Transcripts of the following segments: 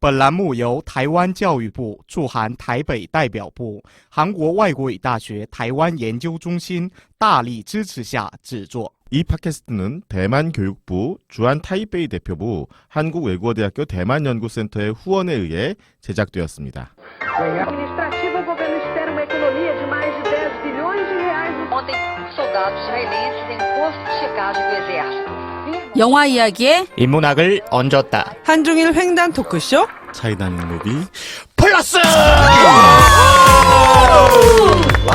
本栏目由台湾教育部驻韩台北代表部、韩国外国语大学台湾研究中心大力支持下制作。 이 팟캐스트는 대만 교육부, 주한 타이베이 대표부, 한국외국어대학교 대만연구센터의 후원에 의해 제작되었습니다. administrativa, o governo espera uma economia de mais de 10 bilhões de reais. Ontem, soldados israelenses em posto de checagem do exército. 영화 이야기에 인문학을 얹었다. 한중일 횡단 토크쇼 차이나는 무비 플러스!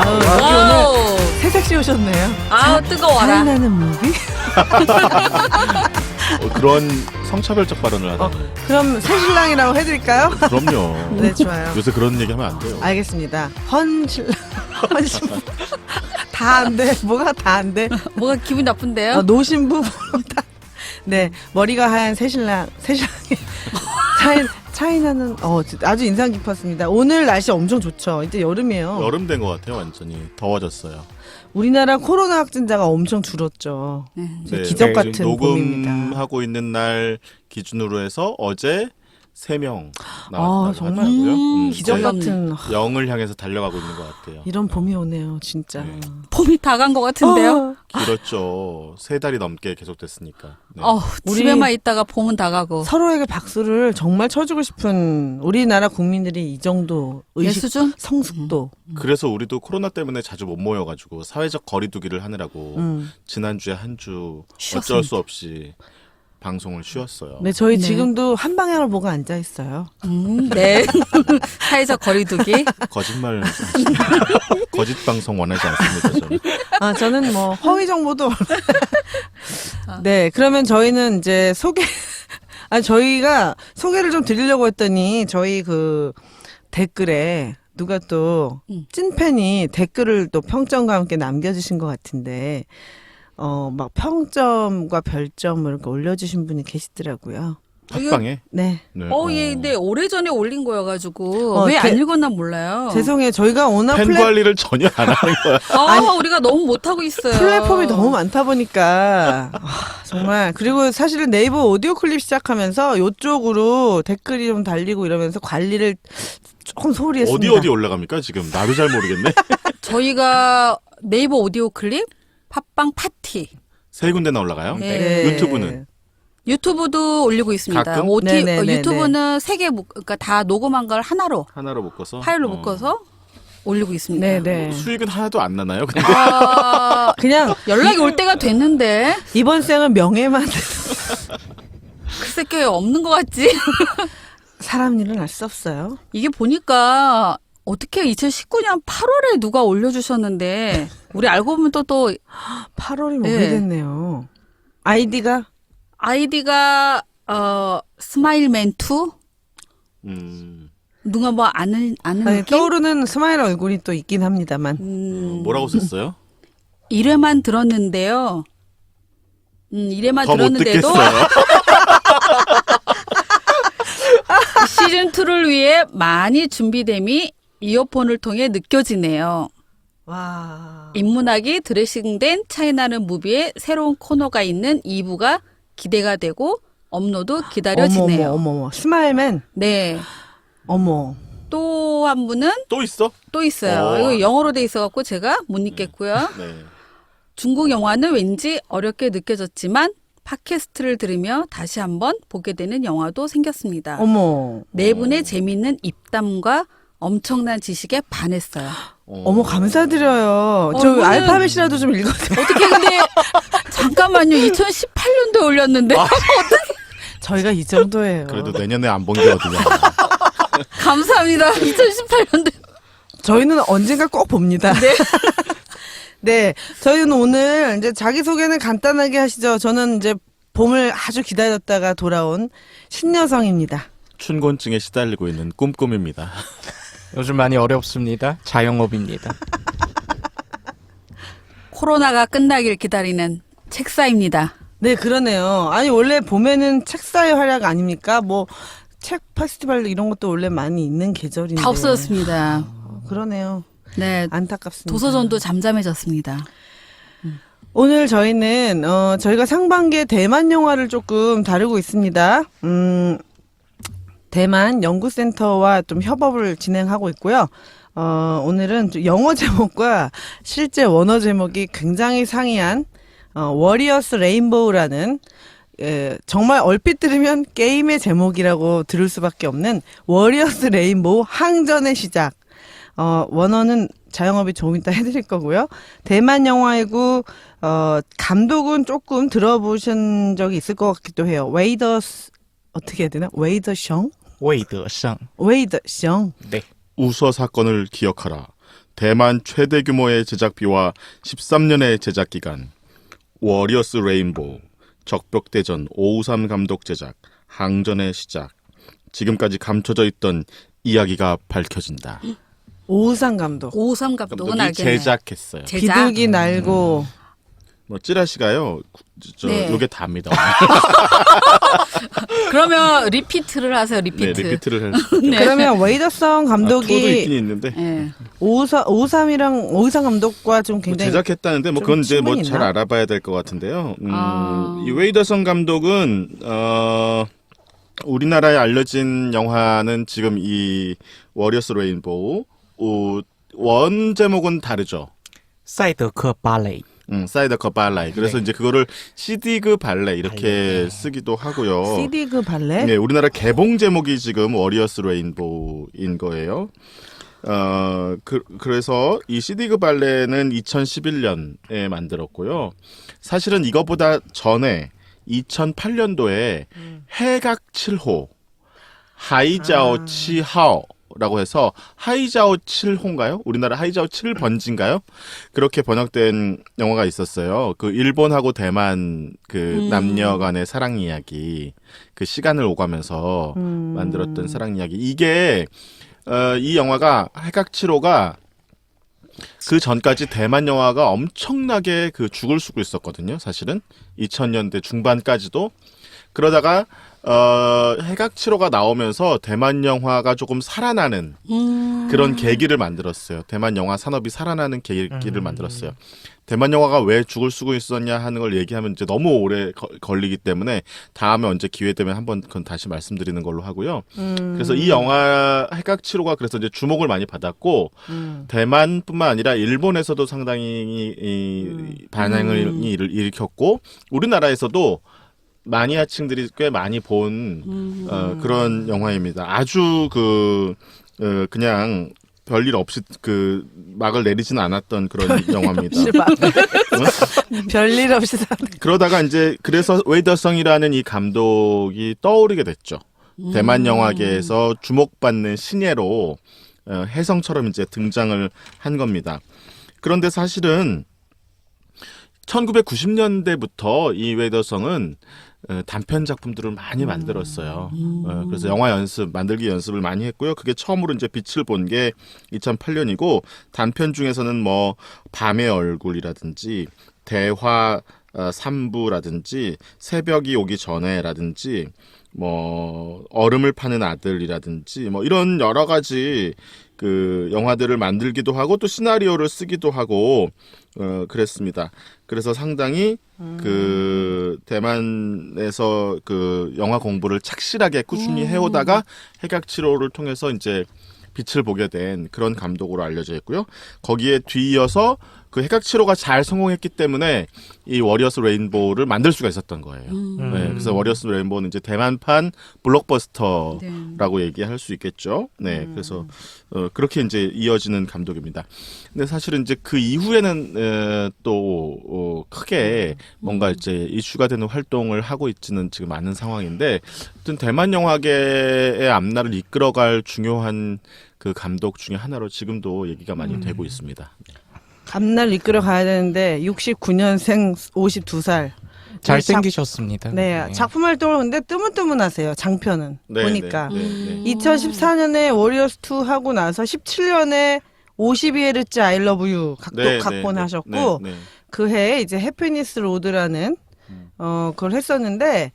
여기 오늘 새색시 오셨네요. 아우 뜨거워라. 차이나는 무비? 그런 성차별적 발언을 하다니. 그럼 새신랑이라고 해드릴까요? 그럼요. 네, 좋아요. 요새 그런 얘기하면 안 돼요. 알겠습니다. 헌신랑 다 안 돼. 뭐가 다 안 돼? 뭐가 기분 나쁜데요? 노신부 다. 네, 머리가 하얀 새신랑이 차이나는 아주 인상 깊었습니다. 오늘 날씨 엄청 좋죠. 이제 여름이에요. 여름 된 것 같아요. 완전히 더워졌어요. 우리나라 코로나 확진자가 엄청 줄었죠. 네, 기적 같은 지금 봄입니다. 녹음하고 있는 날 기준으로 해서 어제 3명 나왔다고 정말 하더라고요. 기적 이제 같은 0을 향해서 달려가고 있는 것 같아요. 이런 봄이 오네요, 진짜. 네. 봄이 다 간 것 같은데요? 길었죠. 3달이 넘게 계속됐으니까. 네. 집에만 있다가 봄은 다 가고. 서로에게 박수를 정말 쳐주고 싶은 우리나라 국민들이 이 정도 의식, 예수준? 성숙도. 그래서 우리도 코로나 때문에 자주 못 모여가지고 사회적 거리두기를 하느라고 지난주에 한 주 어쩔 수 없이 방송을 쉬었어요. 네, 저희 네. 지금도 한 방향을 보고 앉아 있어요. 네. 사회적 거리두기. 거짓말 거짓 방송 원하지 않습니다. 저는. 저는 뭐 허위 정보도 네, 그러면 저희는 이제 저희가 소개를 좀 드리려고 했더니 저희 그 댓글에 누가 또 찐팬이 댓글을 또 평점과 함께 남겨주신 것 같은데 막 평점과 별점을 이렇게 올려주신 분이 계시더라고요. 팟빵에? 네. 네. 얘 근데 오래전에 올린 거여가지고 왜 안 읽었나 몰라요. 죄송해요. 저희가 워낙 팬 관리를 전혀 안 하는 거야. 우리가 너무 못하고 있어요. 플랫폼이 너무 많다 보니까 정말. 그리고 사실은 네이버 오디오 클립 시작하면서 이쪽으로 댓글이 좀 달리고 이러면서 관리를 조금 소홀히 했습니다. 어디 올라갑니까 지금? 나도 잘 모르겠네. 저희가 네이버 오디오 클립, 팟빵 파티. 3군데나 올라가요? 네. 유튜브는? 유튜브도 올리고 있습니다. 가끔? 유튜브는 3개, 그러니까 다 녹음한 걸 하나로 묶어서? 파일로 묶어서 올리고 있습니다. 네네. 수익은 하나도 안 나나요? 근데? 그냥 연락이 올 때가 됐는데 이번 생은 명예만 글쎄 꽤 없는 것 같지. 사람 일은 알 수 없어요. 이게 보니까 어떻게 2019년 8월에 누가 올려주셨는데 우리 알고 보면 또 8월이면 네. 오래됐네요. 아이디가 스마일맨2 누가 뭐 아는 아니, 느낌? 떠오르는 스마일 얼굴이 또 있긴 합니다만. 뭐라고 썼어요? 1회만 들었는데요. 1회만 더 못 들었는데도 듣겠어요. 시즌2를 위해 많이 준비됨이 이어폰을 통해 느껴지네요. 와. 인문학이 드레싱된 차이나는 무비의 새로운 코너가 있는 2부가 기대가 되고 업로드 기다려지네요. 어머. 스마일맨. 네. 어머. 또 한 분은 또 있어? 또 있어요. 이거 영어로 돼 있어갖고 제가 못 읽겠고요. 네. 중국 영화는 왠지 어렵게 느껴졌지만 팟캐스트를 들으며 다시 한번 보게 되는 영화도 생겼습니다. 어머. 네 분의 재미있는 입담과 엄청난 지식에 반했어요. 어머, 감사드려요. 저 이거는- 알파벳이라도 좀 읽어주세요. 어떻게 근데 잠깐만요. 2018년도에 올렸는데 저희가 이 정도예요. 그래도 내년에 안 본 게 어디냐. 감사합니다. 2018년도에 저희는 언젠가 꼭 봅니다. 네. 네. 저희는 오늘 이제 자기소개는 간단하게 하시죠. 저는 이제 봄을 아주 기다렸다가 돌아온 신여성입니다. 춘곤증에 시달리고 있는 꿈꿈입니다. 요즘 많이 어렵습니다. 자영업입니다. 코로나가 끝나길 기다리는 책사입니다. 네, 그러네요. 아니, 원래 봄에는 책사의 활약 아닙니까? 뭐, 책 페스티벌 이런 것도 원래 많이 있는 계절인데. 다 없어졌습니다. 그러네요. 네. 안타깝습니다. 도서전도 잠잠해졌습니다. 오늘 저희는 저희가 상반기에 대만 영화를 조금 다루고 있습니다. 대만 연구센터와 좀 협업을 진행하고 있고요. 오늘은 좀 영어 제목과 실제 원어 제목이 굉장히 상이한 워리어스 레인보우라는 정말 얼핏 들으면 게임의 제목이라고 들을 수밖에 없는 워리어스 레인보우 항전의 시작. 원어는 자영업이 좀 이따 해드릴 거고요. 대만 영화이고 감독은 조금 들어보신 적이 있을 것 같기도 해요. 어떻게 해야 되나? 웨이더성? 魏德胜 웨이더성. 네. 우서 사건을 기억하라. 대만 최대 규모의 제작비와 13년의 제작 기간. 워리어스 레인보우. 적벽대전 553 감독 제작. 항전의 시작. 지금까지 감춰져 있던 이야기가 밝혀진다. 오우상 감독. 오삼 감독은 감독이 알겠네. 제작했어요. 비둘기 날고 뭐 찌라시가요. 네. 요게 답니다. 그러면 리피트를 하세요. 리피트. 네, 리피트를 할 수. 네. 그러면 웨이더성 투어도 있긴 감독이 있는데 네. 오우삼 감독과 좀 뭐 굉장히 제작했다는데 뭐 좀 그건 이제 뭐 친분이 잘 있나? 알아봐야 될 것 같은데요. 아. 이 웨이더성 감독은 우리나라에 알려진 영화는 지금 이 워리어스 레인보우 원 제목은 다르죠. 赛德克芭蕾 사이더컵 발레. 그래서 네. 이제 그거를 시디그 발레 이렇게 쓰기도 하고요. 시디그 발레? 네, 우리나라 개봉 제목이 지금 워리어스 레인보우인 거예요. 그래서 이 시디그 발레는 2011년에 만들었고요. 사실은 이거보다 전에 2008년도에 해각 7호 하이자오 치하오라고 해서 하이자오 7호인가요? 우리나라 하이자오 7번지인가요? 그렇게 번역된 영화가 있었어요. 그 일본하고 대만 그 남녀 간의 사랑 이야기, 그 시간을 오가면서 만들었던 사랑 이야기. 이게 이 영화가 해각 7호가 그 전까지 대만 영화가 엄청나게 그 죽을 쓰고 있었거든요. 사실은 2000년대 중반까지도. 그러다가 해각 7호가 나오면서 대만 영화가 조금 살아나는 그런 계기를 만들었어요. 대만 영화 산업이 살아나는 계기를 만들었어요. 대만 영화가 왜 죽을 쓰고 있었냐 하는 걸 얘기하면 이제 너무 오래 걸리기 때문에 다음에 언제 기회 되면 한번 그건 다시 말씀드리는 걸로 하고요. 그래서 이 영화 해각 7호가 그래서 이제 주목을 많이 받았고 대만뿐만 아니라 일본에서도 상당히 이 반향을 일으켰고 우리나라에서도 마니아층들이 꽤 많이 본 그런 영화입니다. 아주 그냥 별일 없이 그 막을 내리지는 않았던 그런 영화입니다. 별일 없이 그러다가 이제 그래서 웨이더성이라는 이 감독이 떠오르게 됐죠. 대만 영화계에서 주목받는 신예로 혜성처럼 이제 등장을 한 겁니다. 그런데 사실은 1990년대부터 이 웨이더성은 단편 작품들을 많이 만들었어요. 그래서 영화 만들기 연습을 많이 했고요. 그게 처음으로 이제 빛을 본 게 2008년이고 단편 중에서는 뭐 밤의 얼굴이라든지 대화 3부라든지 새벽이 오기 전에라든지 뭐 얼음을 파는 아들이라든지 뭐 이런 여러 가지 그 영화들을 만들기도 하고 또 시나리오를 쓰기도 하고 그랬습니다. 그래서 상당히 그 대만에서 그 영화 공부를 착실하게 꾸준히 해오다가 해각 7호를 통해서 이제 빛을 보게 된 그런 감독으로 알려져 있고요. 거기에 뒤이어서 그 해각 7호가 잘 성공했기 때문에 이 워리어스 레인보우를 만들 수가 있었던 거예요. 네, 그래서 워리어스 레인보우는 이제 대만판 블록버스터라고 얘기할 수 있겠죠. 네, 그래서 그렇게 이제 이어지는 감독입니다. 근데 사실은 이제 그 이후에는 또 크게 뭔가 이제 이슈가 되는 활동을 하고 있지는 지금 않은 상황인데, 어떤 대만 영화계의 앞날을 이끌어갈 중요한 그 감독 중에 하나로 지금도 얘기가 많이 되고 있습니다. 감날 이끌어 가야 되는데 69년생 52살. 잘생기셨습니다. 네, 작품 활동을 근데 뜨문뜨문하세요. 장편은 네, 보니까. 네, 네, 네. 2014년에 워리어스 2 하고 나서 17년에 52헤르츠 I Love You 네, 각본하셨고 네, 네. 그 해에 이제 해피니스 로드라는 그걸 했었는데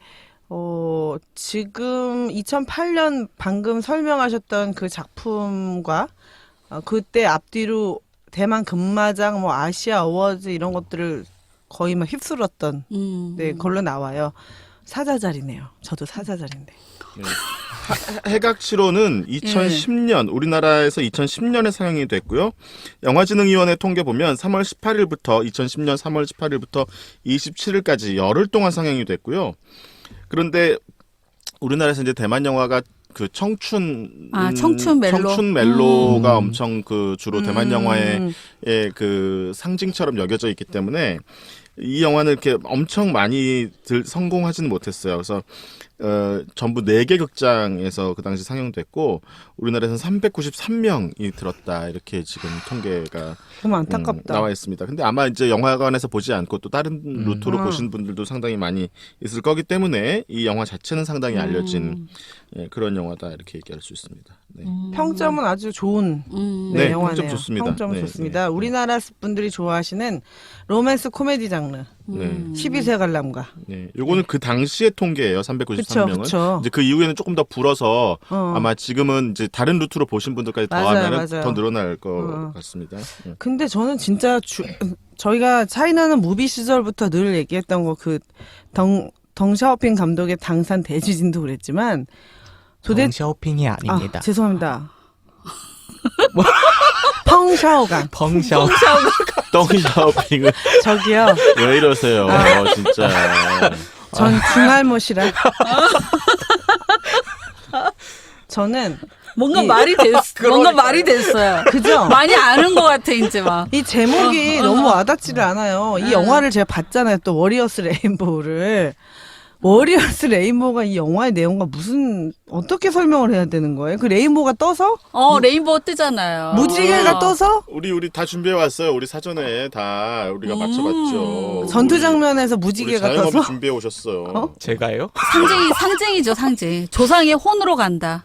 지금 2008년 방금 설명하셨던 그 작품과 그때 앞뒤로 대만 금마장, 뭐 아시아 어워즈 이런 것들을 거의 막 휩쓸었던 네, 걸로 나와요. 사자자리네요. 저도 사자자리인데. 네. 해각칠호는 2010년 우리나라에서 2010년에 상영이 됐고요. 영화진흥위원회 통계 보면 3월 18일부터 2010년 3월 18일부터 27일까지 열흘 동안 상영이 됐고요. 그런데 우리나라에서 이제 대만 영화가 그 청춘 멜로가 엄청 그 주로 대만 영화의 그 상징처럼 여겨져 있기 때문에 이 영화는 이렇게 엄청 많이 성공하지는 못했어요. 그래서 전부 4개 극장에서 그 당시 상영됐고 우리나라에서는 393명이 들었다 이렇게 지금 통계가 너무 안타깝다. 나와 있습니다. 근데 아마 이제 영화관에서 보지 않고 또 다른 루트로 보신 분들도 상당히 많이 있을 거기 때문에 이 영화 자체는 상당히 알려진 예, 그런 영화다 이렇게 얘기할 수 있습니다. 네. 평점은 아주 좋은 네, 영화네요. 평점 좋습니다. 평점 네, 좋습니다. 네. 우리나라 분들이 좋아하시는 로맨스 코미디 장르. 네. 12세 관람가. 네, 요거는 그 당시의 통계예요. 393명은. 그쵸. 이제 그 이후에는 조금 더 불어서 아마 지금은 이제 다른 루트로 보신 분들까지 더하면 더 늘어날 것 같습니다. 네. 근데 저는 진짜 저희가 차이나는 무비 시절부터 늘 얘기했던 거 그 덩샤오핑 감독의 당산 대지진도 그랬지만 덩샤오핑이 아닙니다. 죄송합니다. 펑샤오강. 덩샤오핑은 저기요. 왜 이러세요? 진짜. 전 중알못이라. 저는 뭔가 말이 됐어요. 그죠? 많이 아는 것 같아 이제 막. 이 제목이 너무 와닿지를 않아요. 이 영화를 제가 봤잖아요. 또 워리어스 레인보우를. 워리어스 레인보우가 이 영화의 내용과 어떻게 설명을 해야 되는 거예요? 그 레인보우가 떠서? 레인보우 뜨잖아요. 무지개가 떠서? 우리 다 준비해 왔어요. 우리 사전에 다 우리가 맞춰봤죠. 전투 장면에서 우리 무지개가 자영업이 떠서? 준비해 오셨어요. 제가요? 상징이죠, 상징. 조상의 혼으로 간다.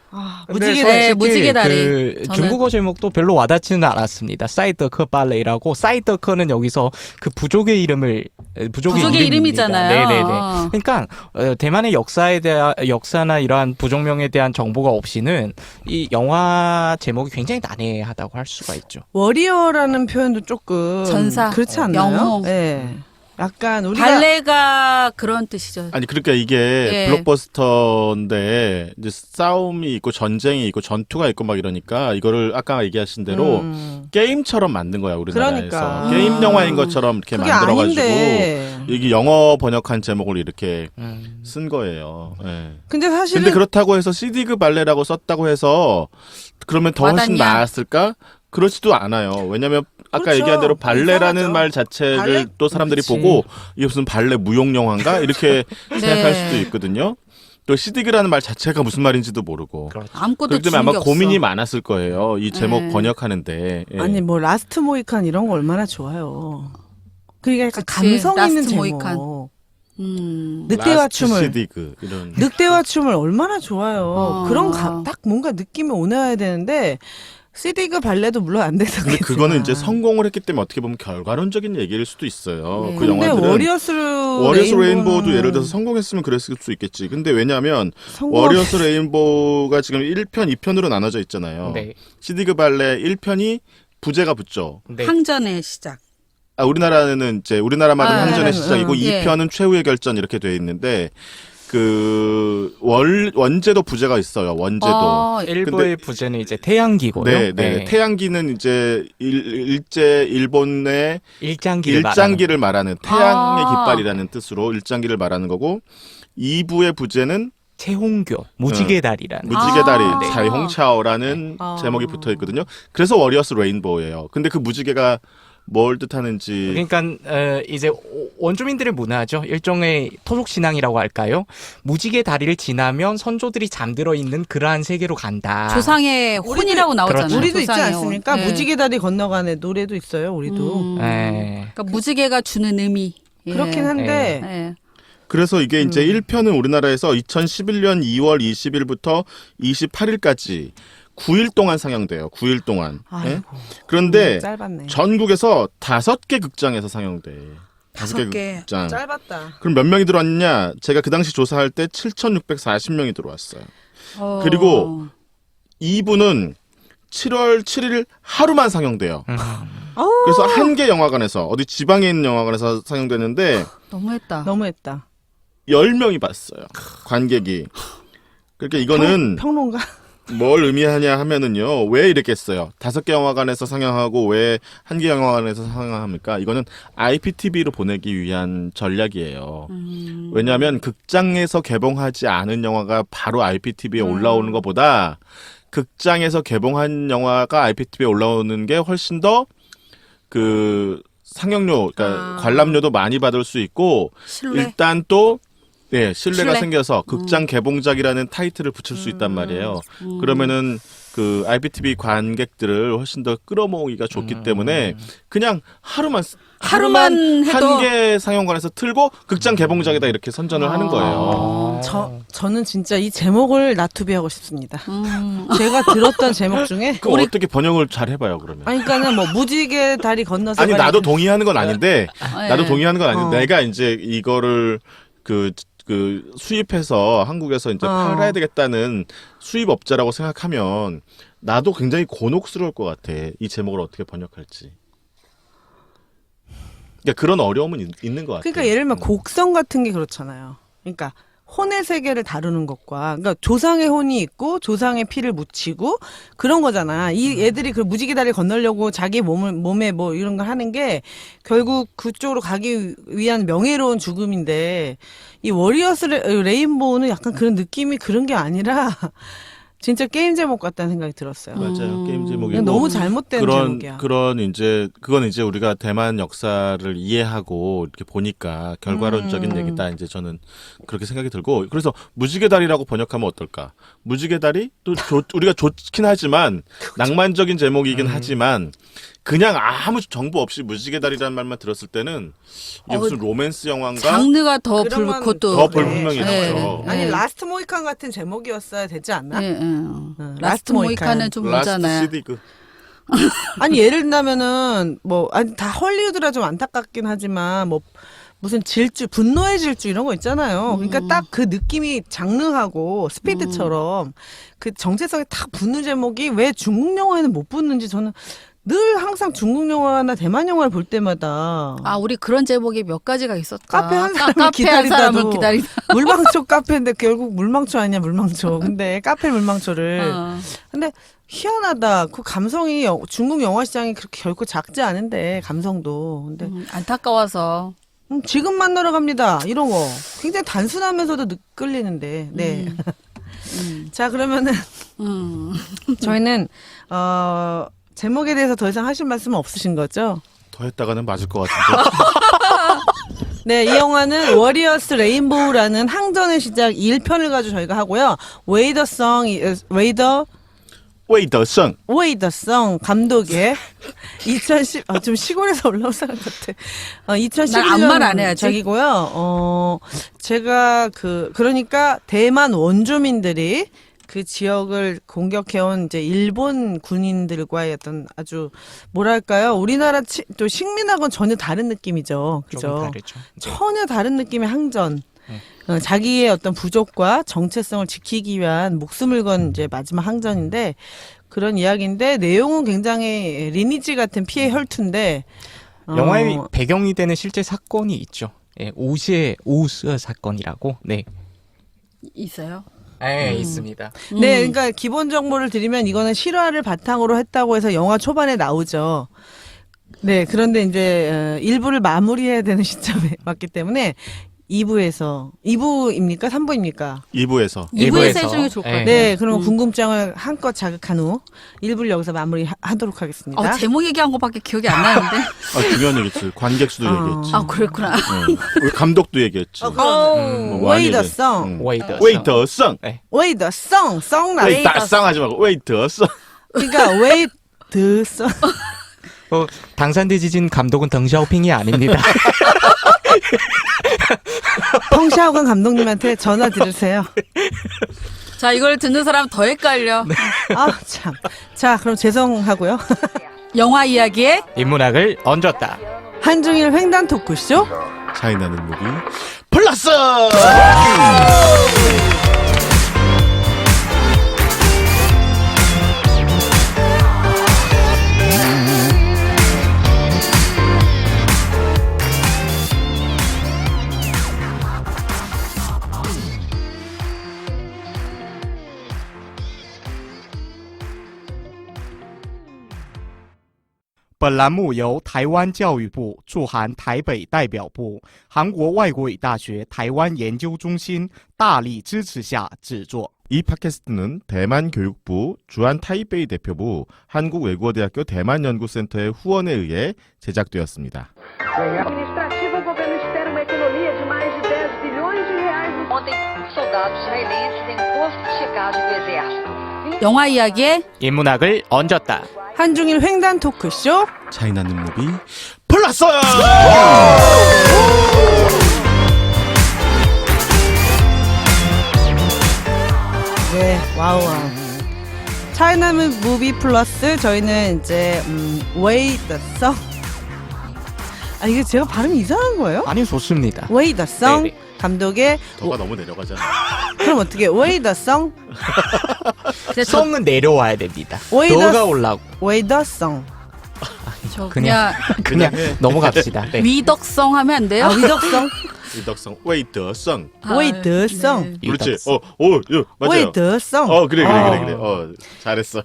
무지개 네, 무지개 다리. 저는. 중국어 제목도 별로 와닿지는 않았습니다. 사이더커 발레라고 사이더커는 여기서 그 부족의 부족의 이름이잖아요. 네네네. 그러니까 대만의 역사나 이러한 부족명에 대한 정보가 없이는 이 영화 제목이 굉장히 난해하다고 할 수가 있죠. 워리어라는 표현도 조금 전사, 그렇지 않나요? 영웅. 네. 약간 우리가 발레가 그런 뜻이죠. 아니 그러니까 이게 예. 블록버스터인데 이제 싸움이 있고 전쟁이 있고 전투가 있고 막 이러니까 이거를 아까 얘기하신 대로 게임처럼 만든 거야 우리나라에서. 그러니까. 게임 영화인 것처럼 이렇게 그게 만들어가지고 아닌데. 이게 영어 번역한 제목을 이렇게 쓴 거예요. 예. 근데 사실은 근데 그렇다고 해서 시디그 발레라고 썼다고 해서 그러면 더 훨씬 와닿냐? 나았을까? 그렇지도 않아요. 왜냐하면 아까 그렇죠. 얘기한 대로 발레라는 이상하죠. 말 자체를 발레? 또 사람들이 그치. 보고 이게 무슨 발레 무용 영화인가 이렇게 생각할 수도 있거든요. 또 시디그라는 말 자체가 무슨 말인지도 모르고. 아무것도 그렇기 때문에 주는 아마 게 고민이 없어. 많았을 거예요. 이 제목 네. 번역하는데. 예. 아니 뭐 라스트 모이칸 이런 거 얼마나 좋아요. 그러니까 약간 그치, 감성 있는 라스트 제목. 모이칸. 늑대와 라스트 춤을 시디그 이런. 늑대와 춤을 얼마나 좋아요. 그런 딱 뭔가 느낌이 오나야 되는데 시디그 발레도 물론 안 돼서 근데 그렇지만. 그거는 이제 성공을 했기 때문에 어떻게 보면 결과론적인 얘기일 수도 있어요. 네. 그 근데 영화들은. 워리어스 레인보우도 예를 들어서 성공했으면 그랬을 수 있겠지. 근데 왜냐하면 워리어스 레인보우가 지금 1편, 2편으로 나눠져 있잖아요. 네. 시디그 발레 1편이 부제가 붙죠. 네. 항전의 시작. 우리나라는 이제 우리나라 말은 항전의 시작이고 예. 2편은 최후의 결전 이렇게 돼 있는데 원제도 부제가 있어요. 원제도. 일부의 부제는 이제 태양기고요. 네. 태양기는 이제 일본의 일장기를 말하는 태양의 깃발이라는 뜻으로 일장기를 말하는 거고 2부의 부제는 채홍교, 무지개다리라는. 무지개다리, 네. 자이홍차오라는 제목이 붙어 있거든요. 그래서 워리어스 레인보우예요. 근데 그 무지개가 뭘 뜻하는지. 그러니까 이제 원주민들의 문화죠. 일종의 토속 신앙이라고 할까요? 무지개 다리를 지나면 선조들이 잠들어 있는 그러한 세계로 간다. 조상의 혼이라고 나오잖아요. 그렇죠. 우리도 있지 조상의 혼. 않습니까? 네. 무지개 다리 건너가는 노래도 있어요. 우리도. 네. 그러니까 무지개가 주는 의미. 예. 그렇긴 한데 예. 그래서 이게 이제 1편은 우리나라에서 2011년 2월 20일부터 28일까지 9일 동안 상영돼요. 9일 동안. 아이고, 예? 그런데 짧았네. 전국에서 5개 극장에서 상영돼. 5개 5개. 극장. 짧았다. 그럼 몇 명이 들어왔냐? 제가 그 당시 조사할 때 7,640명이 들어왔어요. 그리고 2부는 7월 7일 하루만 상영돼요. 그래서 한 개 영화관에서 어디 지방에 있는 영화관에서 상영됐는데 너무했다. 너무했다. 10명이 봤어요. 관객이. 그러니까 이거는 평론가. 뭘 의미하냐 하면은요. 왜 이랬겠어요? 5개 영화관에서 상영하고 왜 1개 영화관에서 상영합니까? 이거는 IPTV로 보내기 위한 전략이에요. 왜냐하면 극장에서 개봉하지 않은 영화가 바로 IPTV에 올라오는 것보다 극장에서 개봉한 영화가 IPTV에 올라오는 게 훨씬 더 그 상영료, 그러니까 관람료도 많이 받을 수 있고 신뢰. 일단 또 네, 신뢰가 신뢰. 생겨서 극장 개봉작이라는 타이틀을 붙일 수 있단 말이에요. 그러면은 그 IPTV 관객들을 훨씬 더 끌어모으기가 좋기 때문에 그냥 하루만 해도- 한 개 상영관에서 틀고 극장 개봉작이다 이렇게 선전을 하는 거예요. 저는 진짜 이 제목을 나투비하고 싶습니다. 제가 들었던 제목 중에 그럼 어떻게 번역을 잘 해봐요 그러면? 아니 그러니까는 뭐 무지개 다리 건너서 아니 가는 나도 동의하는 건 아닌데 나도 네. 동의하는 건 아닌데 어. 내가 이제 이거를 그 수입해서 한국에서 이제 팔아야 되겠다는 수입업자라고 생각하면 나도 굉장히 곤혹스러울 것 같아. 이 제목을 어떻게 번역할지. 그러니까 그런 어려움은 있는 것 같아. 그러니까 예를 들면 곡성 같은 게 그렇잖아요. 그러니까 혼의 세계를 다루는 것과 그러니까 조상의 혼이 있고 조상의 피를 묻히고 그런 거잖아. 이 애들이 그 무지개 다리를 건너려고 자기 몸에 뭐 이런 걸 하는 게 결국 그쪽으로 가기 위한 명예로운 죽음인데 이 워리어스 레인보우는 약간 그런 느낌이 그런 게 아니라 진짜 게임 제목 같다는 생각이 들었어요. 맞아요. 게임 제목이고 그냥 너무 잘못된 제목이야. 그런 이제 그건 이제 우리가 대만 역사를 이해하고 이렇게 보니까 결과론적인 얘기다 이제 저는 그렇게 생각이 들고 그래서 무지개 다리라고 번역하면 어떨까? 무지개 다리 또 우리가 좋긴 하지만 낭만적인 제목이긴 하지만 그냥 아무 정보 없이 무지개 다리라는 말만 들었을 때는 이게 무슨 로맨스 영화인가? 장르가 더 그러면 그것도 더 그래. 불분명해지죠. 네. 아니 네. 라스트 모이칸 같은 제목이었어야 되지 않나? 네, 네. 라스트 라스트 모이칸은 좀 라스트 오잖아요. CD 그 아니 예를 들면은 뭐 아니 다 헐리우드라 좀 안타깝긴 하지만 뭐 무슨 질주, 분노의 질주 이런 거 있잖아요. 그러니까 딱 그 느낌이 장르하고 스피드처럼 그 정체성이 탁 붙는 제목이 왜 중국 영화에는 못 붙는지 저는 늘 항상 중국 영화나 대만 영화를 볼 때마다 아, 우리 그런 제목이 몇 가지가 있었다. 카페 한 사람을 카페 한 사람을 기다리다도 기다리다. 물망초 카페인데 결국 물망초 아니야 물망초. 근데 카페 물망초를 근데 희한하다. 그 감성이 중국 영화 시장이 그렇게 결코 작지 않은데 감성도. 근데 안타까워서. 지금 만나러 갑니다. 이런 거 굉장히 단순하면서도 끌리는데. 네. 자 그러면은 저희는 제목에 대해서 더 이상 하실 말씀은 없으신 거죠? 더 했다가는 맞을 것 같은데. 네, 이 영화는 워리어스 레인보우라는 항전의 시작 1편을 가지고 저희가 하고요. 웨이더성 웨이더성 감독의 2010 좀 시골에서 올라온 사람 같아. 난 2011년 아무 말 안 해야지. 작이고요. 제가 그러니까 대만 원주민들이 그 지역을 공격해온 이제 일본 군인들과의 어떤 아주 뭐랄까요? 우리나라 또 식민하고는 전혀 다른 느낌이죠. 그죠? 조금 다르죠. 네. 전혀 다른 느낌의 항전. 자기의 어떤 부족과 정체성을 지키기 위한 목숨을 건 이제 마지막 항전인데 그런 이야기인데 내용은 굉장히 리니지 같은 피해 혈투인데 영화의 배경이 되는 실제 사건이 있죠. 예, 오스 사건이라고. 네. 있어요? 네, 있습니다. 네, 그러니까 기본 정보를 드리면 이거는 실화를 바탕으로 했다고 해서 영화 초반에 나오죠. 네, 그런데 이제 1부를 마무리해야 되는 시점에 왔기 때문에 2부입니까? 3부입니까? 2부에서 2부에서 해주는 게 좋을 것 같아요. 네, 그러면 궁금증을 한껏 자극한 후 1부를 여기서 마무리하도록 하겠습니다. 제목 얘기한 것밖에 기억이 안 나는데. 중요한 얘기지. 관객 수도 얘기했지. 아, 그랬구나. 우리 감독도 얘기했지. 웨이더성, 웨이더성. 웨이더성, 웨이더성 하지 말고 웨이더성. 그러니까 웨이더성. 당산대 지진 감독은 덩샤오핑이 아닙니다. 펑샤오건 감독님한테 전화 드리세요. 자, 이걸 듣는 사람 더 헷갈려. 아, 참. 자, 그럼 죄송하고요. 영화 이야기에 인문학을 얹었다. 한중일 횡단 토크쇼. 차이나는 무비 플러스. 本栏目由台湾教育部驻韩台北代表部、韩国外国语大学台湾研究中心大力支持下制作。 이 팟캐스트는 대만 교육부, 주한 타이베이 대표부, 한국외국어대학교 대만연구센터의 후원에 의해 제작되었습니다. Administrativa, o governo espera uma economia de mais de 10 bilhões de reais no Ontem, soldados israelenses em posto de checagem do exército. 영화 이야기에 인문학을 얹었다. 한중일 횡단 토크쇼. 차이나는 무비 플러스요! 네, 와우. 차이나는 무비 플러스 저희는 이제 Way the Song. 아 이게 제가 발음이 이상한 거예요? 아니 좋습니다. Way the Song 네네. 감독의 더가 너무 내려가잖아. 그럼 어떻게 Way the Song? 성은 내려와야 됩니다. Way the 너가 올라고. Way the Song. 저 그냥 그냥 해. 넘어갑시다. 네. 위덕성 하면 안 돼요? 아 위덕성? 이덕성, 웨이더성. Way the Song. 네. 그렇지. 이덕성. 맞아요. Way the Song. 그래. 잘했어.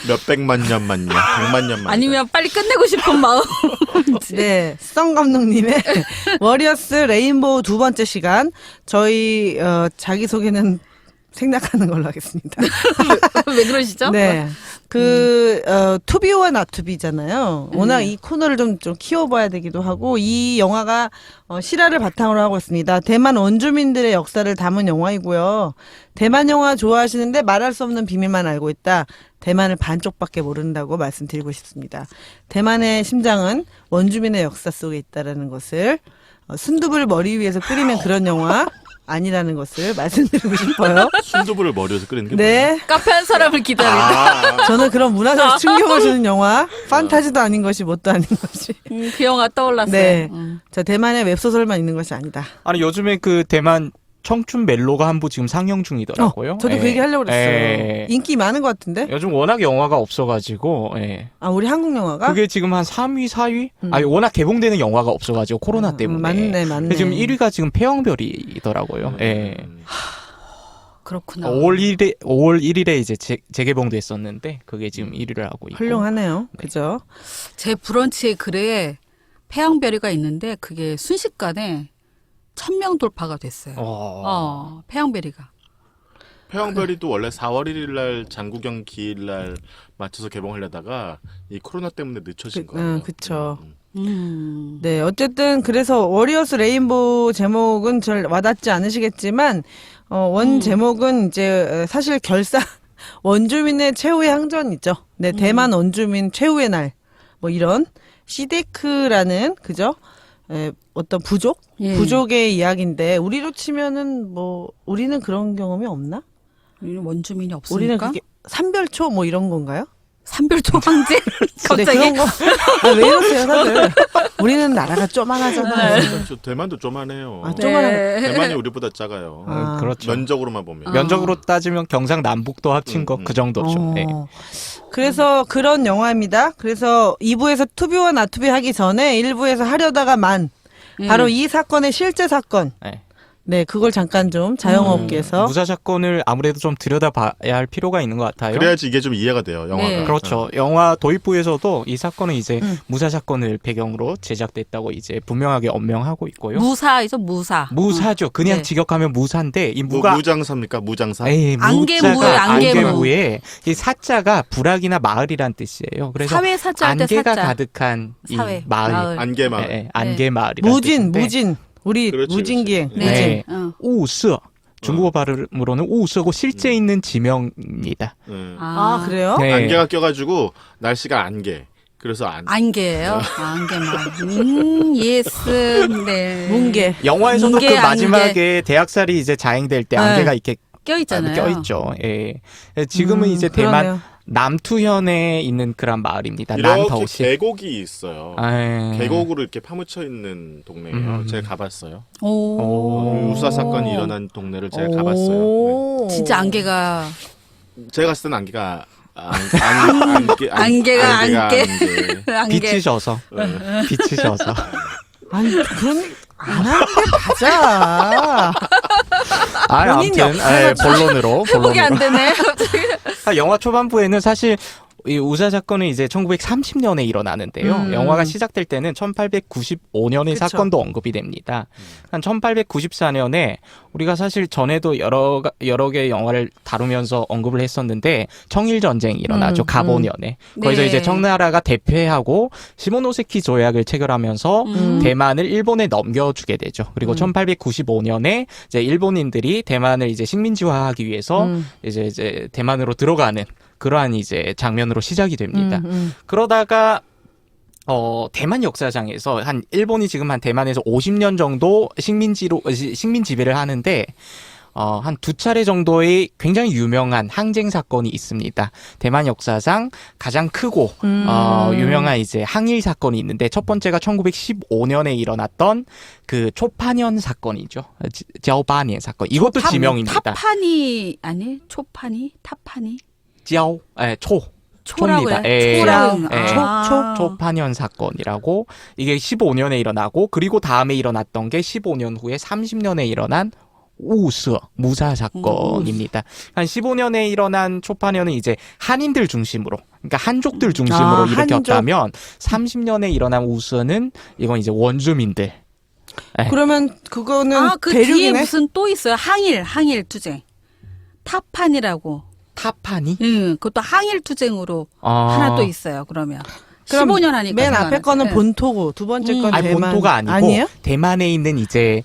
몇백만 년 만년, 백만 년 만년. 아니면 빨리 끝내고 싶은 마음. 네, 성 감독님의 워리어스 레인보우 두 번째 시간. 저희 자기소개는 생략하는 걸로 하겠습니다. 왜 그러시죠? 네. 투비와 나투비잖아요. 워낙 이 코너를 좀 키워봐야 되기도 하고, 이 영화가 실화를 바탕으로 하고 있습니다. 대만 원주민들의 역사를 담은 영화이고요. 대만 영화 좋아하시는데 말할 수 없는 비밀만 알고 있다. 대만을 반쪽밖에 모른다고 말씀드리고 싶습니다. 대만의 심장은 원주민의 역사 속에 있다라는 것을 순두부를 머리 위에서 끓이면 그런 영화 아니라는 것을 말씀드리고 싶어요. 순두부를 머리에서 끓이는 게 네. 카페 한 사람을 기다린다. 저는 그런 문화적 충격을 주는 영화, 판타지도 아닌 것이 뭣도 아닌 것이. 그 영화 떠올랐어요. 네. 저 대만의 웹소설만 있는 것이 아니다. 아니 요즘에 그 대만 청춘 멜로가 한 부 지금 상영 중이더라고요. 저도 그 얘기 하려고 그랬어요. 예. 인기 많은 것 같은데? 요즘 워낙 영화가 없어가지고 예. 아, 우리 한국 영화가? 그게 지금 한 3위, 4위? 아니 워낙 개봉되는 영화가 없어가지고 코로나 때문에. 맞네. 근데 지금 1위가 지금 폐영별이더라고요. 예. 그렇구나. 5월 1일에 이제 재개봉됐었는데 그게 지금 1위를 하고 있고. 훌륭하네요. 그죠? 제 브런치의 글에 폐양별이가 있는데 그게 순식간에 1000명 돌파가 됐어요. 폐양별이가. 폐영별이도 원래 4월 1일 날 장국영 기일 날 맞춰서 개봉하려다가 이 코로나 때문에 늦춰진 거예요. 그쵸. 네, 어쨌든 그래서 워리어스 레인보우 제목은 잘 와닿지 않으시겠지만 원 제목은 이제 사실 원주민의 최후의 항전이죠. 네, 대만 원주민 최후의 날 뭐 이런 시데크라는 그죠? 어떤 부족? 예. 부족의 이야기인데 우리로 치면은 뭐 우리는 그런 경험이 없나? 우리는 원주민이 없으니까. 우리는 그게 산별초 뭐 이런 건가요? 산별초 황제? 네, 갑자기? 그런 거. 왜 이러세요, 다들? 우리는 나라가 쪼만하잖아요. 저 대만도 쪼만해요. 아, 쪼만한. 대만이 우리보다 작아요. 아. 그렇죠. 면적으로만 보면. 면적으로 따지면 경상남북도 합친 거 그 정도죠. 예. 그래서 그런 영화입니다. 그래서 2부에서 투비와 나투비 하기 전에 1부에서 하려다가 바로 이 사건의 실제 사건. 네. 네, 그걸 잠깐 좀 자영업계에서 무사 사건을 아무래도 좀 들여다봐야 할 필요가 있는 것 같아요. 그래야지 이게 좀 이해가 돼요, 영화가. 네. 그렇죠. 영화 도입부에서도 이 사건은 이제 무사 사건을 배경으로 제작됐다고 이제 분명하게 언명하고 있고요. 무사이죠, 무사. 무사죠. 그냥 네. 직역하면 무사인데 이 무가 무장사입니까? 무장사? 에이, 안개무예요, 무자가 안개무. 안개무에 이 사자가 불악이나 마을이란 뜻이에요. 그래서 사회 사자 할 때 안개가 사자. 가득한 이 사회, 마을. 마을. 안개마을. 예, 예, 안개마을이란 뜻인데. 무진. 우리 그렇지, 무진기행. 그렇지. 무진. 네. 우서. 중국어 발음으로는 우서고 실제 음. 있는 지명입니다. 네. 아, 그래요? 네. 안개가 껴가지고 날씨가 안개. 그래서 안개예요. 안개만. 예스. 네. 뭉개. 영화에서도 뭉개, 그 안개. 마지막에 대학살이 이제 자행될 때 네. 안개가 이렇게 껴있잖아요. 껴있죠. 예. 지금은 이제 대만 그러네요. 남투현에 있는 그런 마을입니다. 이렇게 남더시. 계곡이 있어요. 아, 계곡으로 이렇게 파묻혀 있는 동네예요. 제가 가봤어요. 오. 유사 사건이 일어난 동네를 제가 가봤어요. 오. 진짜 안개가. 네. 제가 갔을 때는 안개가 안개가 안개. 안개. 빛이 져서. 빛이 져서. 아니, 그런 안 하는 게 맞아. 아, 본인 아무튼 역할을 본론으로. 회복이 안 되네. 영화 초반부에는 사실 이 우사 사건은 이제 1930년에 일어나는데요. 영화가 시작될 때는 1895년의 그쵸. 사건도 언급이 됩니다. 한 1894년에 우리가 사실 전에도 여러 개의 영화를 다루면서 언급을 했었는데 청일 전쟁이 일어나죠. 가보년에. 거기서 네. 이제 청나라가 대패하고 시모노세키 조약을 체결하면서 대만을 일본에 넘겨주게 되죠. 그리고 1895년에 이제 일본인들이 대만을 이제 식민지화하기 위해서 이제 대만으로 들어가는 그러한 이제 장면으로 시작이 됩니다. 그러다가 대만 역사장에서 한 일본이 지금 한 대만에서 50년 정도 식민 지배를 하는데 한 두 차례 정도의 굉장히 유명한 항쟁 사건이 있습니다. 대만 역사상 가장 크고 유명한 이제 항일 사건이 있는데 첫 번째가 1915년에 일어났던 그 초판현 사건이죠. 지아오바니엔 사건. 이것도 지명입니다. 타파니 아니 초파니 타파니 지아오 초 초라고요. 초입니다. 예. 초라고. 예. 초판현 사건이라고 이게 15년에 일어나고 그리고 다음에 일어났던 게 15년 후에 30년에 일어난 무사 사건입니다. 한 15년에 일어난 초판현은 이제 한인들 중심으로, 그러니까 한족들 중심으로 일으켰다면 30년에 일어난 우스는 이건 이제 원주민들. 그러면 그거는 그 뒤에 대륙이네. 무슨 또 있어요. 항일 투쟁. 타판이라고. 타파니? 그것도 항일 투쟁으로 하나 또 있어요. 그러면 그럼 15년 하니까 맨 앞에 생각나죠. 거는 네. 본토고 두 번째 건 아니 대만. 본토가 아니고 아니에요? 대만에 있는 이제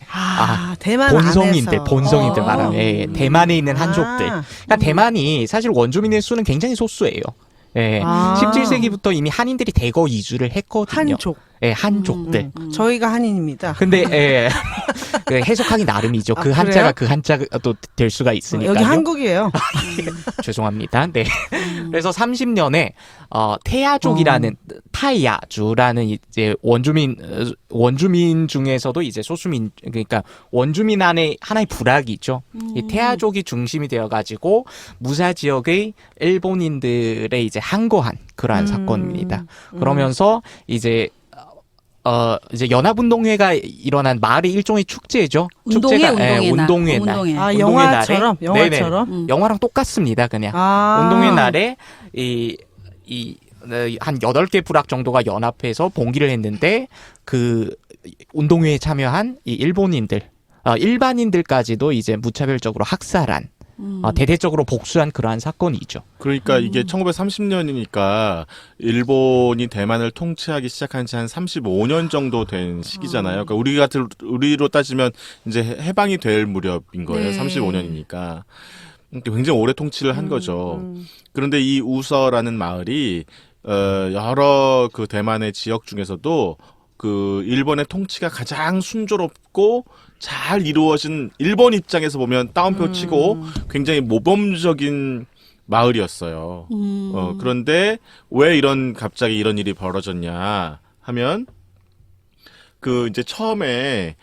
대만 본성인들, 안에서. 본성인들 말하면 대만에 있는 한족들. 그러니까 대만이 사실 원주민의 수는 굉장히 소수예요. 예, 17세기부터 이미 한인들이 대거 이주를 했거든요. 한족. 예, 한족들. 저희가 한인입니다. 근데 그 해석하기 나름이죠. 그 그래요? 한자가 그 한자도 될 수가 있으니까요. 여기 한국이에요. 죄송합니다. 네. 그래서 30년에 태야족이라는 타야주라는 이제 원주민 중에서도 이제 소수민, 그러니까 원주민 안에 하나의 부락이 있죠. 이 태야족이 중심이 되어 가지고 무사 지역의 일본인들의 이제 항거한 그러한 사건입니다. 그러면서 이제 연합운동회가 일어난 마을의 일종의 축제죠. 축제가 운동회 날. 운동회 영화처럼? 날에. 영화처럼? 영화랑 똑같습니다, 그냥. 운동회 날에 한 8개 부락 정도가 연합해서 봉기를 했는데 그 운동회에 참여한 이 일본인들, 일반인들까지도 이제 무차별적으로 학살한 대대적으로 복수한 그러한 사건이죠. 그러니까 이게 1930년이니까 일본이 대만을 통치하기 시작한 지 한 35년 정도 된 시기잖아요. 그러니까 우리로 따지면 이제 해방이 될 무렵인 거예요. 네. 35년이니까. 굉장히 오래 통치를 한 거죠. 그런데 이 우서라는 마을이 여러 그 대만의 지역 중에서도 그 일본의 통치가 가장 순조롭고 잘 이루어진, 일본 입장에서 보면 따옴표 치고 굉장히 모범적인 마을이었어요. 그런데 왜 갑자기 이런 일이 벌어졌냐 하면 그 이제 처음에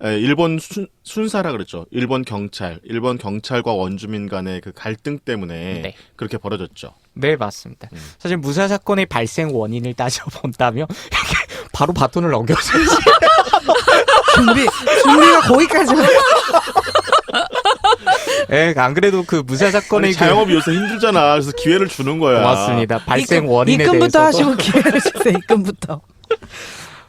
일본 순사라 그랬죠. 일본 경찰과 원주민 간의 그 갈등 때문에 네. 그렇게 벌어졌죠. 네, 맞습니다. 사실 무사 사건의 발생 원인을 따져본다면 바로 바톤을 넘겨서지. 준비가 거기까지. 예, 안 그래도 그 무사 사건의 자영업 요새 힘들잖아. 그래서 기회를 주는 거야. 고맙습니다. 발생 원인에 입금부터 대해서도 하시고 기회를 주세요. 입금부터.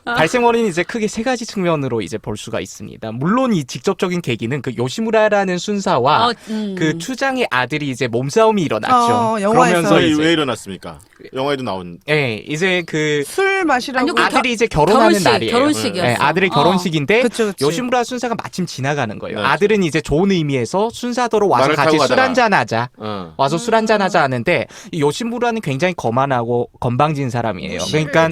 발생 원인이 이제 크게 세 가지 측면으로 이제 볼 수가 있습니다. 물론 이 직접적인 계기는 그 요시무라라는 순사와 그 추장의 아들이 이제 몸싸움이 일어났죠. 영화에서. 그러면서 이제 왜 일어났습니까? 영화에도 나온. 예, 이제 그 술 마시라고. 아니요, 그 아들이 이제 결혼하는 날이에요. 결혼식이었어. 예, 아들의 결혼식인데 그치. 요시무라 순사가 마침 지나가는 거예요. 네. 아들은 이제 좋은 의미에서 순사도로 와서 말을 같이 타고 술 가다가. 한잔 하자. 와서 술 한잔 하자 하는데 이 요시무라는 굉장히 거만하고 건방진 사람이에요. 그러니까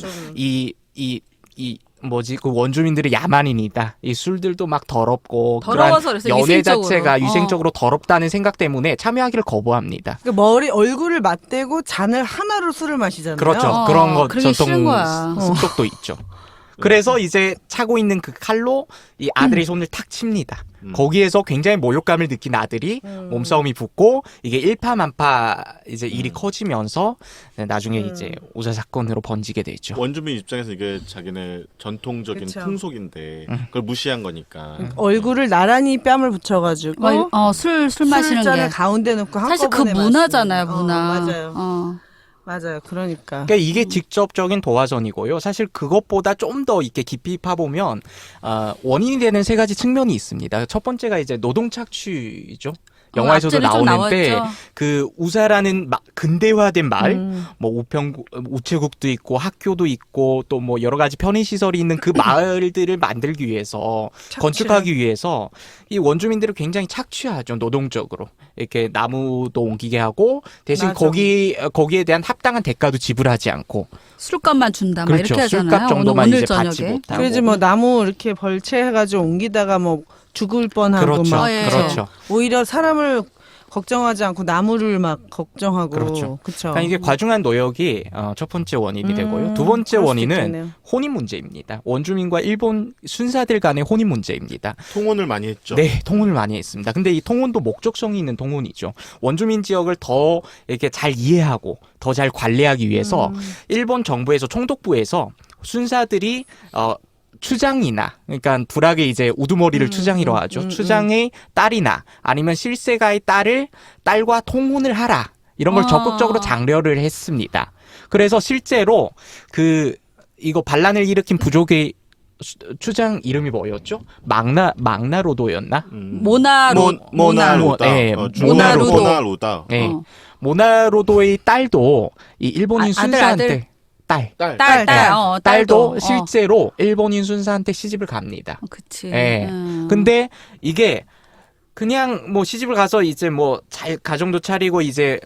그 원주민들의 야만인이다. 이 술들도 막 더럽고 더러워서 그런 그래서 연애 위생적으로. 자체가 위생적으로 더럽다는 생각 때문에 참여하기를 거부합니다. 그 얼굴을 맞대고 잔을 하나로 술을 마시잖아요. 그렇죠. 그런 거 그러기 싫은 전통 거야. 습속도 있죠. 그래서 이제 차고 있는 그 칼로 이 아들의 손을 탁 칩니다. 거기에서 굉장히 모욕감을 느낀 아들이 몸싸움이 붙고 이게 일파만파 이제 일이 커지면서 나중에 이제 우사 사건으로 번지게 되죠. 원주민 입장에서 이게 자기네 전통적인 그쵸. 풍속인데 그걸 무시한 거니까. 얼굴을 나란히 뺨을 붙여가지고 술 마시는 술잔을 게 가운데 놓고 사실 그 한꺼번에 문화잖아요, 마시는. 문화. 맞아요. 맞아요. 그러니까. 그러니까 이게 직접적인 도화전이고요. 사실 그것보다 좀 더 이렇게 깊이 파보면 원인이 되는 세 가지 측면이 있습니다. 첫 번째가 이제 노동 착취죠. 영화에서도 앞전에 좀 나오는데 나왔죠. 그 우사라는 근대화된 마을, 뭐 우체국도 있고 학교도 있고 또 뭐 여러 가지 편의 시설이 있는 그 마을들을 만들기 위해서 건축하기 위해서 이 원주민들을 굉장히 착취하죠. 노동적으로 이렇게 나무도 옮기게 하고 대신 맞아. 거기에 대한 합당한 대가도 지불하지 않고 술값만 준다. 막 그렇죠. 이렇게 하잖아요. 술값 정도만 오늘 이제 받지 저녁에. 못하고. 그러지 뭐 나무 이렇게 벌채해가지고 옮기다가 뭐 죽을 뻔하고 그렇죠. 막 예. 그렇죠. 오히려 사람을 걱정하지 않고 나무를 막 걱정하고 그렇죠. 그쵸. 그러니까 이게 과중한 노역이 첫 번째 원인이 되고요. 두 번째 그럴 수도 원인은 있겠네요. 혼인 문제입니다. 원주민과 일본 순사들 간의 혼인 문제입니다. 통혼을 많이 했죠. 네, 통혼을 많이 했습니다. 근데 이 통혼도 목적성이 있는 통혼이죠. 원주민 지역을 더 이렇게 잘 이해하고 더 잘 관리하기 위해서 일본 정부에서 총독부에서 순사들이 추장이나 그러니까 불악의 이제 우두머리를 추장이라고 하죠. 추장의 딸이나 아니면 실세가의 딸과 통혼을 하라. 이런 걸 적극적으로 장려를 했습니다. 그래서 실제로 이거 반란을 일으킨 부족의 추장 이름이 뭐였죠? 망나로도였나? 모나로다. 네, 모나로도. 모나로다. 네. 어. 모나로도의 딸도 이 일본인 아들, 순사한테 딸. 딸도 실제로 일본인 순사한테 시집을 갑니다. 그치. 예. 근데 이게 그냥 뭐 시집을 가서 이제 뭐 잘 가정도 차리고 이제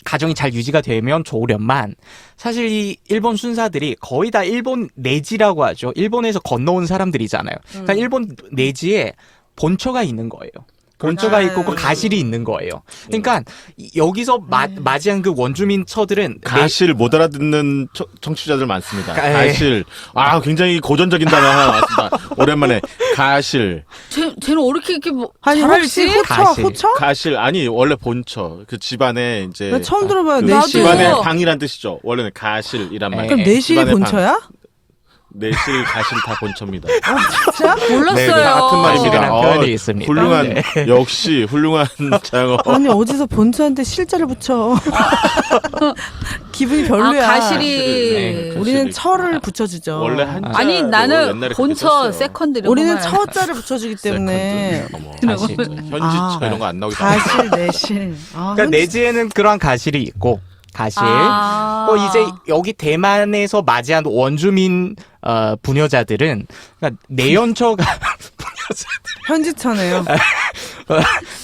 가정이 잘 유지가 되면 좋으련만 사실 이 일본 순사들이 거의 다 일본 내지라고 하죠. 일본에서 건너온 사람들이잖아요. 그러니까 일본 내지에 본처가 있는 거예요. 본처가 있고 그 가실이 있는 거예요. 그러니까 여기서 맞이한 그 원주민 처들은 가실 못 알아듣는 청취자들 많습니다. 가- 가실. 굉장히 고전적인 단어 하나 나왔습니다. 오랜만에 가실. 쟤는 이렇게 뭐 아니 잘 혹시 알지? 가실. 호처? 가실 아니 원래 본처 그 집안에 이제 나 처음 들어봐요. 그 나도. 내실. 집안의 방이란 뜻이죠. 원래는 가실이란 말. 그럼 내실이 집안의 방. 본처야? 내실 가실 다 본처입니다. 진짜? 몰랐어요. 네, 같은 말입니다. 가실이라는 표현이 있습니다. 훌륭한 네. 역시 훌륭한 장어. 아니 어디서 본처한테 실자를 붙여? 기분이 별로야. 가실이. 네, 우리는 가실이 철을 있구나. 붙여주죠. 원래 한자 아니 나는 본처 세컨드 이런 우리는 거만 처자를 붙여주기 때문에 가실. 가실. 현지처 이런 거 안 나오게. 가실 내실. 그러니까 내지에는 그러한 가실이 있고 가실. 이제 여기 대만에서 맞이한 원주민 부녀자들은 그러니까 내연처가 현지처네요.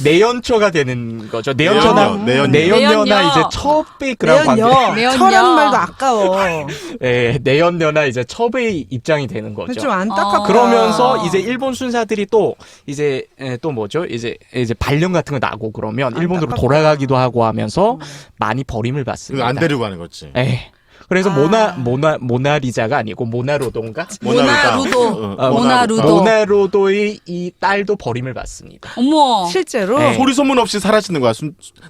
내연처가 되는 거죠. 내연녀. 내연녀나 이제 첩의 그런 관계. 내연녀. 철한 말도 아까워. 예, 내연녀나 이제 첩의 입장이 되는 거죠. 좀 안타깝다. 그러면서 이제 일본 순사들이 또 이제 또 뭐죠? 이제 발령 같은 거 나고 그러면 일본으로 안타깝다. 돌아가기도 하고 하면서 많이 버림을 받습니다. 안 데리고 가는 거지. 예. 그래서 모나리자가 아니고 모나로도인가? 모나루도. 어, 모나루도. 모나로도의 이 딸도 버림을 받습니다. 어머. 실제로 네. 소리 소문 없이 사라지는 거야.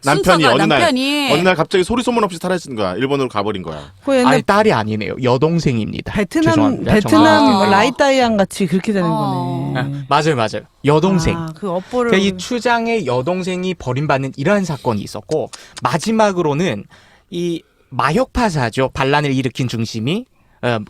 남편이 순서가 어느 남편이. 날 갑자기 소리 소문 없이 사라지는 거야. 일본으로 가버린 거야. 그 옛날 아니 딸이 아니네요. 여동생입니다. 베트남 정확합니다. 라이따이안 같이 그렇게 되는 어. 거네. 맞아요. 여동생. 그 업보를 그러니까 이 추장의 여동생이 버림받는 이러한 사건이 있었고 마지막으로는 이 마혁파사죠. 반란을 일으킨 중심이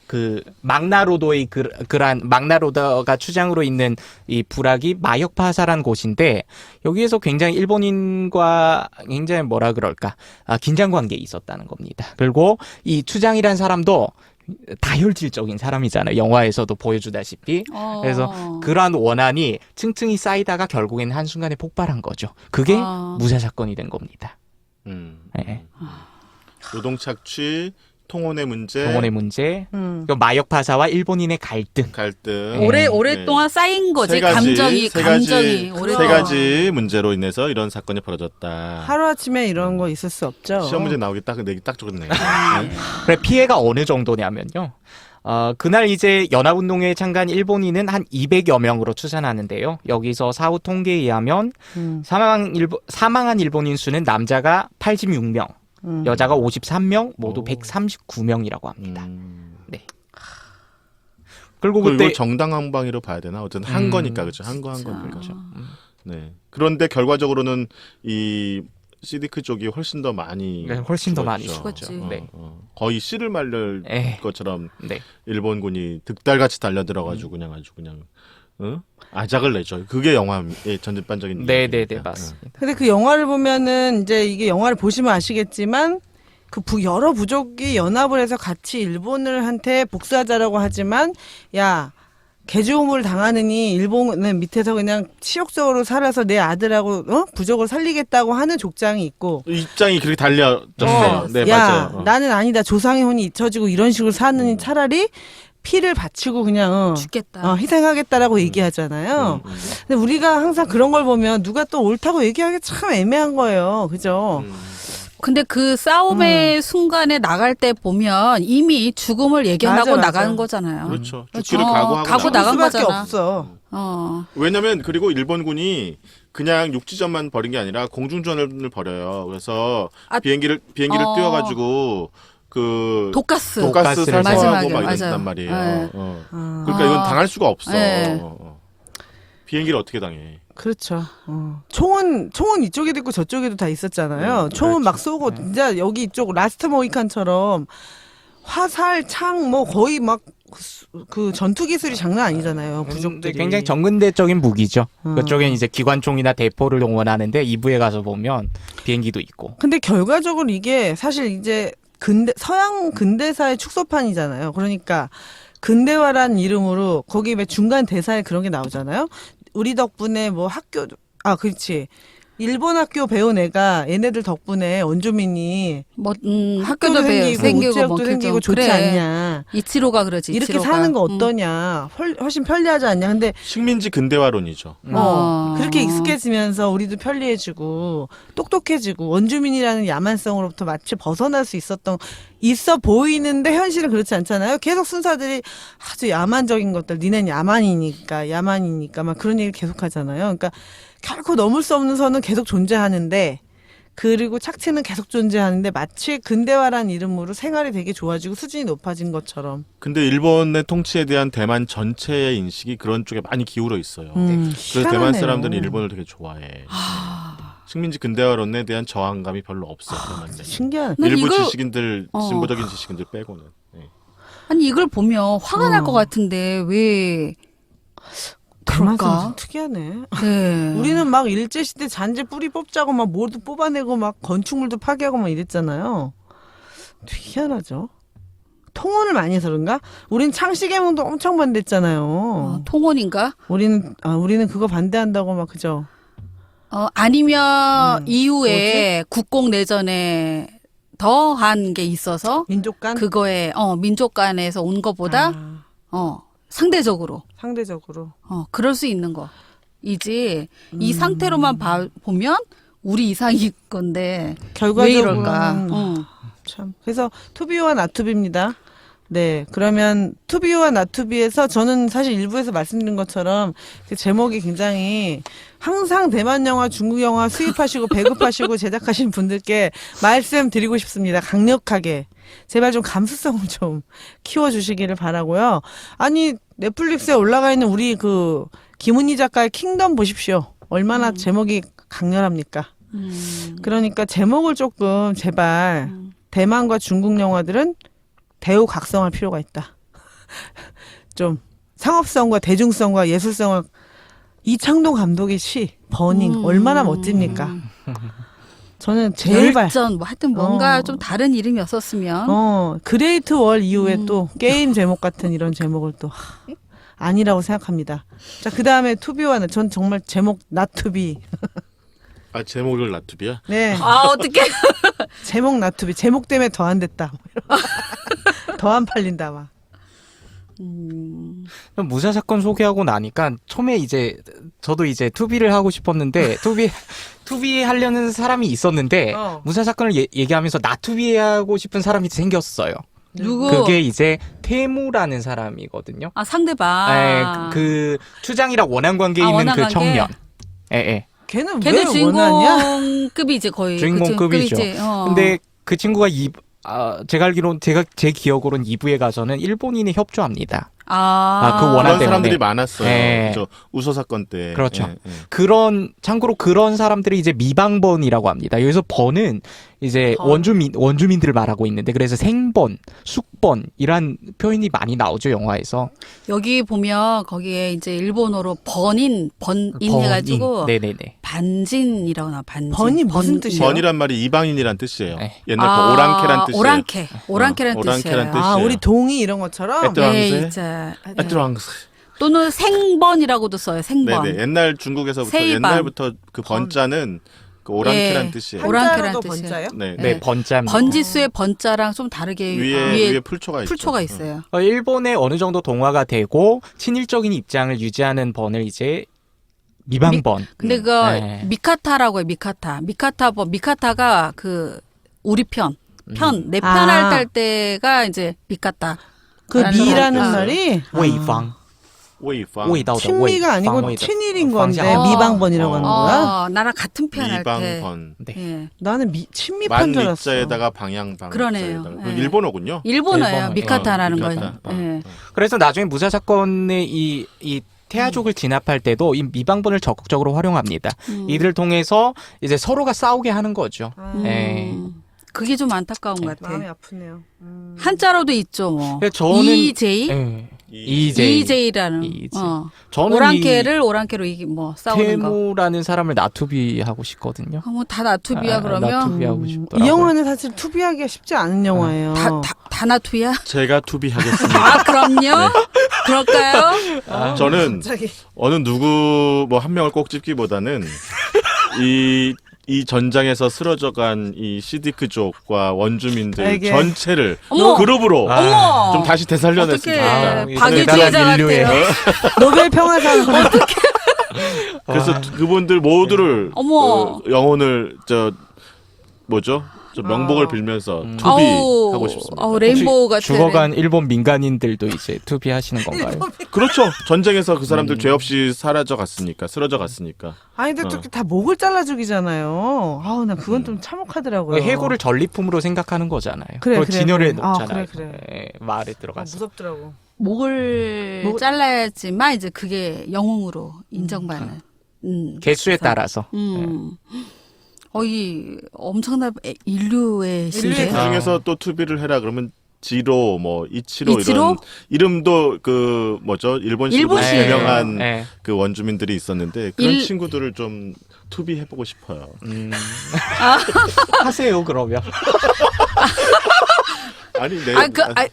그 망나로도의 그러한 망나로도가 추장으로 있는 이 부락이 마혁파사라는 곳인데 여기에서 굉장히 일본인과 굉장히 뭐라 그럴까 긴장 관계에 있었다는 겁니다. 그리고 이 추장이라는 사람도 다혈질적인 사람이잖아요. 영화에서도 보여주다시피. 그래서 그러한 원한이 층층이 쌓이다가 결국에는 한순간에 폭발한 거죠. 그게 무사 사건이 된 겁니다. 네. 노동 착취, 통혼의 문제, 그 마역파사와 일본인의 갈등. 오랫동안 쌓인 거지. 감정이. 세 오랫동안. 가지 문제로 인해서 이런 사건이 벌어졌다. 하루아침에 이런 거 있을 수 없죠. 시험 문제 나오기 내기 딱 좋네. 그래 피해가 어느 정도냐면요. 그날 이제 연합운동회에 참가한 일본인은 한 200여 명으로 추산하는데요. 여기서 사후 통계에 의하면 사망한 일본인 수는 남자가 86명, 여자가 53명, 모두 139명이라고 합니다. 네. 그리고 그때 이걸 정당한방위로 봐야 되나? 어쨌든 한 거니까 그렇죠. 한 거니까. 네. 그런데 결과적으로는 이 시디크 쪽이 훨씬 더 많이 네, 훨씬 더 많이 죽었지. 네. 거의 씨를 말릴 에. 것처럼 네. 일본군이 득달같이 달려들어가지고 그냥 아주 그냥 아작을 내죠. 그게 영화의 전반적인 네, 이야기니까. 맞습니다. 근데 그 영화를 보면은 이제 이게 영화를 보시면 아시겠지만 그 여러 부족이 연합을 해서 같이 일본을 한테 복수하자라고 하지만 야 개조음을 당하느니 일본은 밑에서 그냥 치욕적으로 살아서 내 아들하고 부족을 살리겠다고 하는 족장이 있고 입장이 그렇게 달려졌어요. 네, 야 맞아요. 나는 아니다 조상의 혼이 잊혀지고 이런 식으로 사느니 차라리 피를 바치고 그냥 죽겠다. 희생하겠다라고 얘기하잖아요. 근데 우리가 항상 그런 걸 보면 누가 또 옳다고 얘기하기 참 애매한 거예요. 그죠? 근데 그 싸움의 순간에 나갈 때 보면 이미 죽음을 예견하고 맞아. 나가는 거잖아요. 그렇죠. 죽기를 각오하고 가고 나간 수밖에 거잖아. 없어. 왜냐면 그리고 일본군이 그냥 육지전만 벌인 게 아니라 공중전을 벌여요. 그래서 비행기를 띄워가지고 그 독가스. 독가스 마지막에, 살포하고 막 맞아요. 이랬단 말이에요. 네. 그러니까 이건 당할 수가 없어. 네. 비행기를 어떻게 당해? 그렇죠. 총은 이쪽에도 있고 저쪽에도 다 있었잖아요. 총은 막 쏘고 진짜 여기 이쪽 라스트 모히칸처럼 화살, 창 뭐 거의 막 그 전투 기술이 장난 아니잖아요. 부족들이. 굉장히 정근대적인 무기죠. 그쪽엔 이제 기관총이나 대포를 동원하는데 2부에 가서 보면 비행기도 있고. 근데 결과적으로 이게 사실 이제 서양 근대사의 축소판이잖아요. 그러니까 근대화란 이름으로 거기 왜 중간 대사에 그런 게 나오잖아요. 우리 덕분에 뭐 그렇지. 일본 학교 배운 애가 얘네들 덕분에 원주민이 학교도 생기고 우체국도 뭐 생기고 좋지 그래. 않냐. 이치로가 그러지. 이렇게 이치로가. 사는 거 어떠냐. 훨씬 편리하지 않냐. 근데 식민지 근대화론이죠. 그렇게 익숙해지면서 우리도 편리해지고 똑똑해지고 원주민이라는 야만성으로부터 마치 벗어날 수 있어 보이는데 현실은 그렇지 않잖아요. 계속 순사들이 아주 야만적인 것들, 니넨 야만이니까 막 그런 얘기를 계속 하잖아요. 그러니까 결코 넘을 수 없는 선은 계속 존재하는데 그리고 착취는 계속 존재하는데 마치 근대화란 이름으로 생활이 되게 좋아지고 수준이 높아진 것처럼. 근데 일본의 통치에 대한 대만 전체의 인식이 그런 쪽에 많이 기울어 있어요. 그래서 대만 사람들은 일본을 되게 좋아해. 식민지 근대화론에 대한 저항감이 별로 없어. 신기하네. 일부 지식인들, 진보적인 지식인들 빼고는. 네. 아니 이걸 보면 화가 날 것 같은데 왜 대만 그럴까? 사람 특이하네. 네. 우리는 막 일제시대 잔재 뿌리 뽑자고 막 뭐도 뽑아내고 막 건축물도 파괴하고 막 이랬잖아요. 되게 희한하죠. 통혼을 많이 해서 그런가? 우린 창씨개명도 엄청 반대했잖아요. 통혼인가? 우리는 그거 반대한다고 막 그죠? 아니면 이후에 국공내전에 더한 게 있어서 민족 간? 그거에 민족 간에서 온 거보다 상대적으로 그럴 수 있는 거이지. 이 상태로만 보면 우리 이상일 건데 왜 결과적으로는 이럴까? 참. 그래서 투비와 나투비입니다. 네. 그러면 투비와 나투비에서 저는 사실 일부에서 말씀드린 것처럼 그 제목이 굉장히 항상 대만 영화, 중국 영화 수입하시고 배급하시고 제작하신 분들께 말씀드리고 싶습니다. 강력하게. 제발 좀 감수성을 좀 키워주시기를 바라고요. 아니 넷플릭스에 올라가 있는 우리 그 김은희 작가의 킹덤 보십시오. 얼마나 제목이 강렬합니까? 그러니까 제목을 조금 제발 대만과 중국 영화들은 대우 각성할 필요가 있다. 좀 상업성과 대중성과 예술성을 이창동 감독의 시 버닝 얼마나 멋집니까? 저는 제발 열전 뭐 하여튼 뭔가 좀 다른 이름이었었으면 그레이트 월 이후에 또 게임 제목 같은 이런 제목을 또 아니라고 생각합니다. 자, 그다음에 투비와는 전 정말 제목 나투비. 제목을 나투비야? 네. 어떻게 제목 나투비. 제목 때문에 더 안 됐다. 더 안 팔린다 막. 무사 사건 소개하고 나니까 처음에 이제 저도 이제 투비를 하고 싶었는데 투비 하려는 사람이 있었는데 무사 사건을 얘기하면서 나투비 하고 싶은 사람이 생겼어요. 누구? 그게 이제 태무라는 사람이거든요. 상대방. 그 추장이랑 원한 관계에 있는 원한 그 관계? 청년. 예. 걔는 걔는 왜 원하냐? 주인공급이지 거의. 주인공급이죠. 급이지. 근데 그 친구가 제가 알기로는 제 기억으로는 2부에 가서는 일본인에 협조합니다. 그 원한 그런 때문에. 사람들이 많았어요. 네. 저 우소 사건 때. 그렇죠. 예, 예. 참고로 그런 사람들이 이제 미방번이라고 합니다. 여기서 번은 이제 번. 원주민들을 말하고 있는데, 그래서 생번, 숙번 이란 표현이 많이 나오죠, 영화에서. 여기 보면 거기에 이제 일본어로 번인 해가지고 네네네. 반진이라고 나와. 반진. 번이 무슨 뜻이에요? 번이란 말이 이방인이란 뜻이에요. 네. 옛날 그 오랑캐란 뜻이에요. 오랑캐란 오랑캐란 뜻이에요. 뜻. 아, 우리 동이 이런 것처럼? 애들- 네, 에트랑스? 진짜. 에트랑스. 또는 생번이라고도 써요. 생번. 네네. 옛날 중국에서부터 세이방. 옛날부터 그 번자는 그 오랑캐란 예. 뜻이에요. 오랑캐란 한자로도 뜻이에요. 번자요? 네. 네, 번자입니다. 번지수의 번자랑 좀 다르게 위에 풀초가 있죠. 풀초가 있어요. 일본에 어느 정도 동화가 되고 친일적인 입장을 유지하는 번을 이제 미방번. 근데 그거 네. 미카타라고 해요. 미카타가 그 우리 내 편 아. 할 때가 이제 미카타. 그 라는 미라는 거. 말이 웨이방. 웨이팡. 웨이다오다. 친미가 아니고 웨이팡. 친일인 건데 방향. 미방번이라고 하는 거야? 나랑 같은 편 할 때. 미방번. 네. 예. 나는 친미판 줄 알았어. 만리자에다가 방향방. 그러네요. 예. 일본어군요. 일본어예요. 일본어. 미카타라는 건. 미카타. 예. 그래서 나중에 무사 사건의 이 태아족을 진압할 때도 이 미방번을 적극적으로 활용합니다. 이들을 통해서 이제 서로가 싸우게 하는 거죠. 네. 그게 좀 안타까운 것 같아. 마음이 아프네요. 한자로도 있죠, 뭐. 그래서 저는 EJ? 네. EJ. EJ라는. EJ. 저는 오랑캐로 싸우는 거. 태무라는 사람을 나투비 하고 싶거든요. 뭐 다 나투비야 그러면. 나투비 하고 싶더라고요. 이 영화는 사실 투비하기가 쉽지 않은 영화예요. 다 나투야? 제가 투비하겠습니다. 그럼요. 그럴까요? 저는 갑자기. 어느 누구 뭐 한 명을 꼭 집기보다는 이 전장에서 쓰러져간 이 시디크족과 원주민들 알게. 전체를 어머! 그룹으로 어머! 좀 다시 되살려냈으면 어떻게 좋겠다. 박유지혜자 인류의 같아요. 노벨 평화상 그래서 그분들 모두를 어머. 영혼을 저 명복을 빌면서 투비하고 싶습니다. 레인보우 같은. 죽어간 일본 민간인들도 이제 투비 하시는 건가요? 그렇죠. 전쟁에서 그 사람들 죄 없이 쓰러져 갔으니까. 아니 근데 또 다 목을 잘라 죽이잖아요. 아우 나 그건 좀 참혹하더라고요. 해고를 전리품으로 생각하는 거잖아요. 그래, 그걸 그래, 진열해 그래. 놓잖아요. 그래. 예, 마을에 아, 들어가서. 무섭더라고. 목을 잘라야지만 이제 그게 영웅으로 인정받는. 개수에 따라서. 이 엄청난 인류의 그 신세. 중에서 또 투비를 해라 그러면 지로 뭐 이치로 이치로? 이런 이름도 그 일본식으로 일본식. 유명한 네. 그 원주민들이 있었는데 그런 일- 친구들을 좀 투비해보고 싶어요. 하세요 그러면. 아니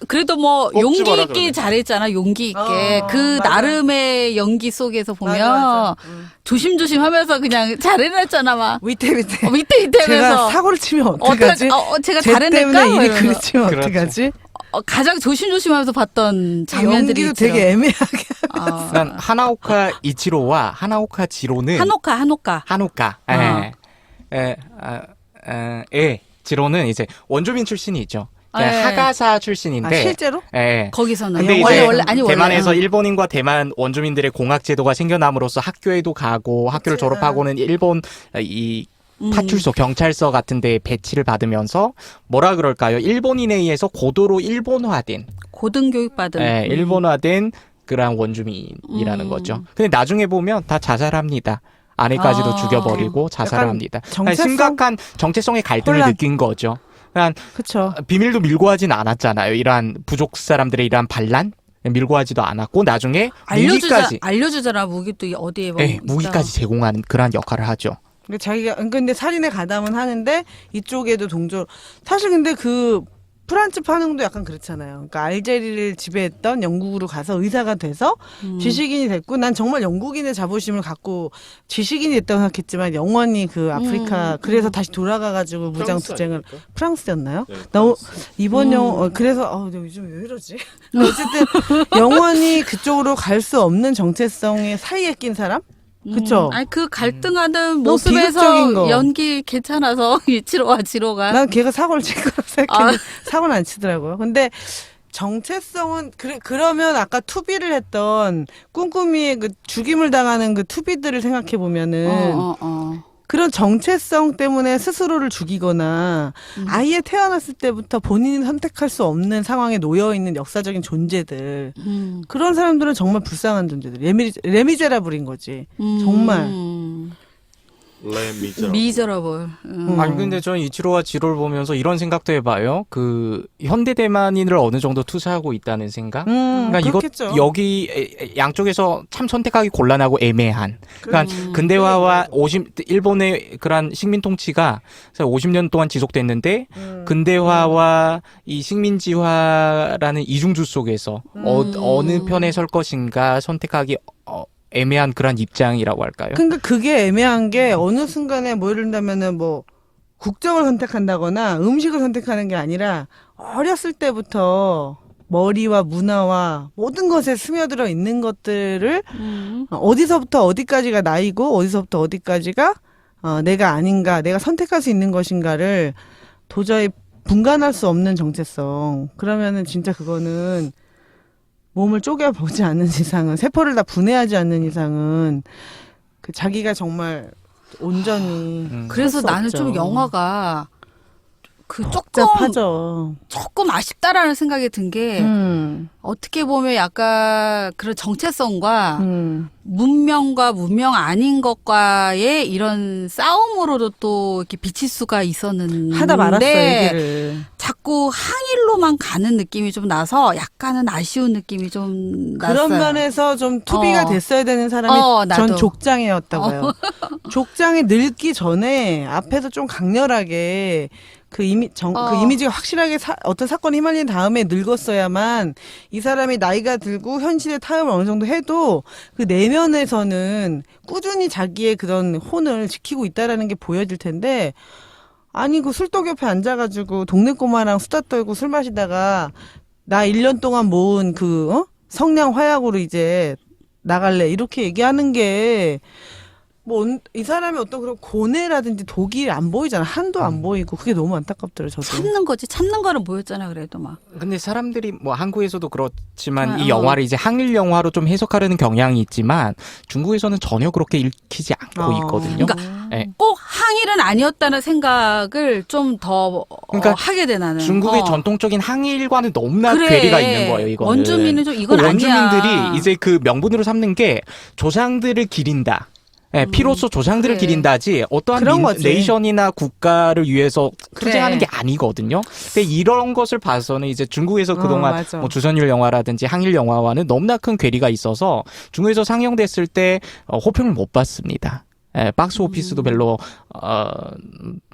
그래도 뭐 꼭 용기 집어라, 있게 그러면. 잘했잖아. 용기 있게. 그 맞아. 나름의 연기 속에서 보면 맞아. 조심조심 하면서 그냥 잘해냈잖아, 막. 위태 밑에 제가 하면서. 사고를 치면 어떡하지? 제가 쟤 잘해낼까? 때문에 막 일이 이러면서. 그르치면 그렇죠. 어떡하지? 가장 조심조심하면서 봤던 장면들이 연기도 있죠. 되게 애매하게. 난 하나오카 이치로와 하나오카 지로는 한옥가. 한오카. 지로는 이제 원주민 출신이죠. 예. 하가사 출신인데. 실제로? 예. 거기서는. 근데 원래 이제 대만에서 일본인과 대만 원주민들의 공학 제도가 생겨남으로써 학교에도 가고 학교를 졸업하고는 일본 이 파출소 경찰서 같은 데에 배치를 받으면서 뭐라 그럴까요? 일본인에 의해서 고도로 일본화된 고등교육받은. 일본화된 그런 원주민이라는 거죠. 근데 나중에 보면 다 자살합니다. 아내까지도 죽여버리고 자살을 합니다. 정체성? 심각한 정체성의 갈등을 혼란. 느낀 거죠. 그러니까 그쵸. 비밀도 밀고 하진 않았잖아요. 이러한 부족 사람들의 이러한 반란 밀고 하지도 않았고 나중에 알려주잖아. 무기도 어디에 뭐. 무기까지 제공하는 그러한 역할을 하죠. 자기가 근데 살인에 가담은 하는데 이쪽에도 동조. 사실 근데 그 프란츠 파농도 약간 그렇잖아요. 그러니까 알제리를 지배했던 영국으로 가서 의사가 돼서 지식인이 됐고 난 정말 영국인의 자부심을 갖고 지식인이 됐다고 생각했지만 영원히 그 아프리카 그래서 다시 돌아가가지고 무장 투쟁을 프랑스였나요? 네, 나 이번 영화 그래서 나 요즘 왜 이러지? 어쨌든 영원히 그쪽으로 갈 수 없는 정체성의 사이에 낀 사람? 그쵸? 아니 그 갈등하는 너무 비극적인 모습에서 거. 연기 괜찮아서 이치로와 지로가. 난 걔가 사고를 친 거라고 생각했는데 사고는 안 치더라고요. 근데 정체성은 그러면 아까 투비를 했던 꿍꾸미의 그 죽임을 당하는 그 투비들을 생각해 보면은 그런 정체성 때문에 스스로를 죽이거나 아예 태어났을 때부터 본인이 선택할 수 없는 상황에 놓여 있는 역사적인 존재들. 그런 사람들은 정말 불쌍한 존재들. 레미제라블인 거지. 정말. 미저러블. 아니 근데 저는 이치로와 지로를 보면서 이런 생각도 해봐요. 그 현대 대만인을 어느 정도 투사하고 있다는 생각. 그러니까 그렇겠죠. 여기 양쪽에서 참 선택하기 곤란하고 애매한. 그러니까 근대화와 일본의 그런 식민 통치가 50년 동안 지속됐는데 근대화와 이 식민지화라는 이중주 속에서 어느 편에 설 것인가 선택하기 애매한 그런 입장이라고 할까요? 근데 그게 애매한 게 어느 순간에 뭐 예를 들면은 뭐 국적을 선택한다거나 음식을 선택하는 게 아니라 어렸을 때부터 머리와 문화와 모든 것에 스며들어 있는 것들을 어디서부터 어디까지가 나이고 어디서부터 어디까지가 내가 아닌가, 내가 선택할 수 있는 것인가를 도저히 분간할 수 없는 정체성. 그러면은 진짜 그거는 몸을 쪼개보지 않는 이상은, 세포를 다 분해하지 않는 이상은 그 자기가 정말 온전히 그래서 할 수 나는 없죠. 좀 영화가 그 복잡하죠. 조금 아쉽다라는 생각이 든 게 어떻게 보면 약간 그런 정체성과 문명과 문명 아닌 것과의 이런 싸움으로도 또 이렇게 비칠 수가 있었는데 하다 말았어 얘기를. 자꾸 항일로만 가는 느낌이 좀 나서 약간은 아쉬운 느낌이 좀 났어요. 그런 면에서 좀 투비가 됐어야 되는 사람이 나도. 전 족장이었다고요. 족장이 늙기 전에 앞에서 좀 강렬하게 그 이미지가 확실하게 어떤 사건이 휘말린 다음에 늙었어야만 이 사람이 나이가 들고 현실의 타협을 어느 정도 해도 그 내면에서는 꾸준히 자기의 그런 혼을 지키고 있다라는 게 보여질 텐데, 아니 그 술독 옆에 앉아가지고 동네 꼬마랑 수다 떨고 술 마시다가 나 1년 동안 모은 그 성냥 화약으로 이제 나갈래 이렇게 얘기하는 게 뭐 이 사람이 어떤 그런 고뇌라든지 독이 안 보이잖아. 한도 안 보이고 그게 너무 안타깝더라고요. 저도. 참는 거지. 참는 거는 보였잖아. 그래도 막. 근데 사람들이 뭐 한국에서도 그렇지만 이 영화를 이제 항일 영화로 좀 해석하려는 경향이 있지만 중국에서는 전혀 그렇게 읽히지 않고 있거든요. 그러니까 네. 꼭 항일은 아니었다는 생각을 좀 더 그러니까 하게 돼 나는. 중국의 전통적인 항일과는 너무나 그래. 괴리가 있는 거예요. 이거는. 원주민은 좀 이건 원주민들이 아니야. 이제 그 명분으로 삼는 게 조상들을 기린다. 네, 피로써 조상들을 그래. 기린다지 어떠한 그런 거지. 네이션이나 국가를 위해서 그래. 투쟁하는 게 아니거든요. 근데 이런 것을 봐서는 이제 중국에서 그동안 맞아. 뭐 조선일 영화라든지 항일 영화와는 너무나 큰 괴리가 있어서 중국에서 상영됐을 때 호평을 못 받습니다. 박스 오피스도 별로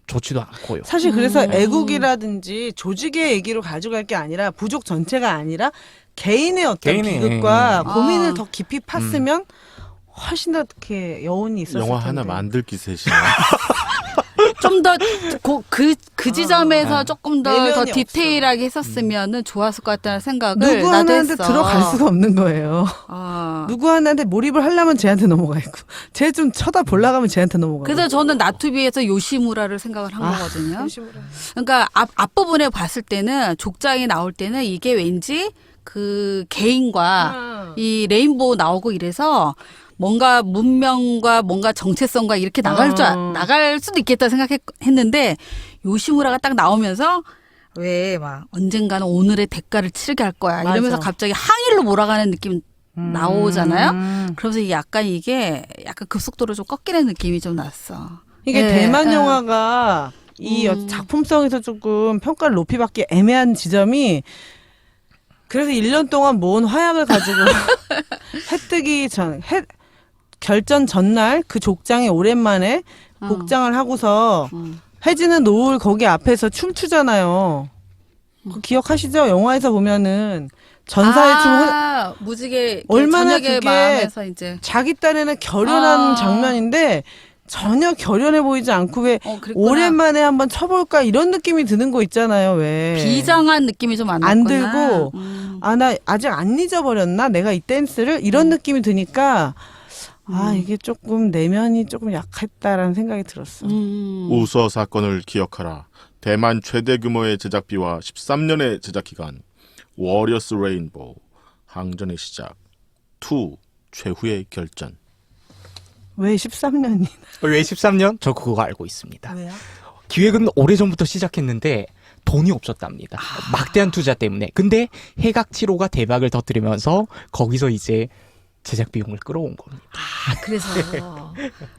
좋지도 않고요. 사실 그래서 애국이라든지 조직의 얘기로 가져갈 게 아니라 부족 전체가 아니라 개인의 어떤 개인의, 비극과 예. 고민을 더 깊이 팠으면 훨씬 더 이렇게 여운이 있었을 영화 텐데. 하나 만들 기세시네. 좀 더 그 지점에서 조금 더 내면이 디테일하게 했었으면은 좋았을 것 같다는 생각을 누구 나도 하나한테 했어. 들어갈 수가 없는 거예요. 누구 하나한테 몰입을 하려면 쟤한테 넘어가 있고, 쟤 좀 쳐다보려고 하면 쟤한테 넘어가고. 그래서 저는 나투비에서 요시무라를 생각을 한 거거든요. 그러니까 앞부분에 봤을 때는 족장이 나올 때는 이게 왠지 그 개인과 이 레인보우 나오고 이래서 뭔가 문명과 뭔가 정체성과 이렇게 나갈 수도 있겠다 생각했는데 요시무라가 딱 나오면서 왜 막 언젠가는 오늘의 대가를 치르게 할 거야 이러면서 맞아. 갑자기 항일로 몰아가는 느낌 나오잖아요. 그러면서 이게 약간 급속도로 좀 꺾이는 느낌이 좀 났어. 이게 예, 대만 예. 영화가 이 작품성에서 조금 평가를 높이 받기 애매한 지점이, 그래서 1년 동안 모은 화약을 가지고 결전 전날 그 족장에 오랜만에 복장을 하고서 해지는 노을 거기 앞에서 춤추잖아요. 그거 기억하시죠? 영화에서 보면은 전사의 춤 무지개 얼마나 저녁에 그게 마음에서 이제 자기 딴에는 결연한 장면인데 전혀 결연해 보이지 않고 왜 그랬구나. 오랜만에 한번 쳐볼까 이런 느낌이 드는 거 있잖아요. 왜 비장한 느낌이 좀 안 안 났구나. 들고 나 아직 안 잊어버렸나 내가 이 댄스를 이런 느낌이 드니까 이게 조금 내면이 조금 약했다라는 생각이 들었어. 우서 사건을 기억하라. 대만 최대 규모의 제작비와 13년의 제작 기간. 워리어스 레인보우. 항전의 시작. 2. 최후의 결전. 왜 13년이? 왜 13년? 저 그거 알고 있습니다. 왜요? 기획은 오래전부터 시작했는데 돈이 없었답니다. 막대한 투자 때문에. 근데 해각 7호가 대박을 터뜨리면서 거기서 이제 제작 비용을 끌어온 겁니다. 아, 그래서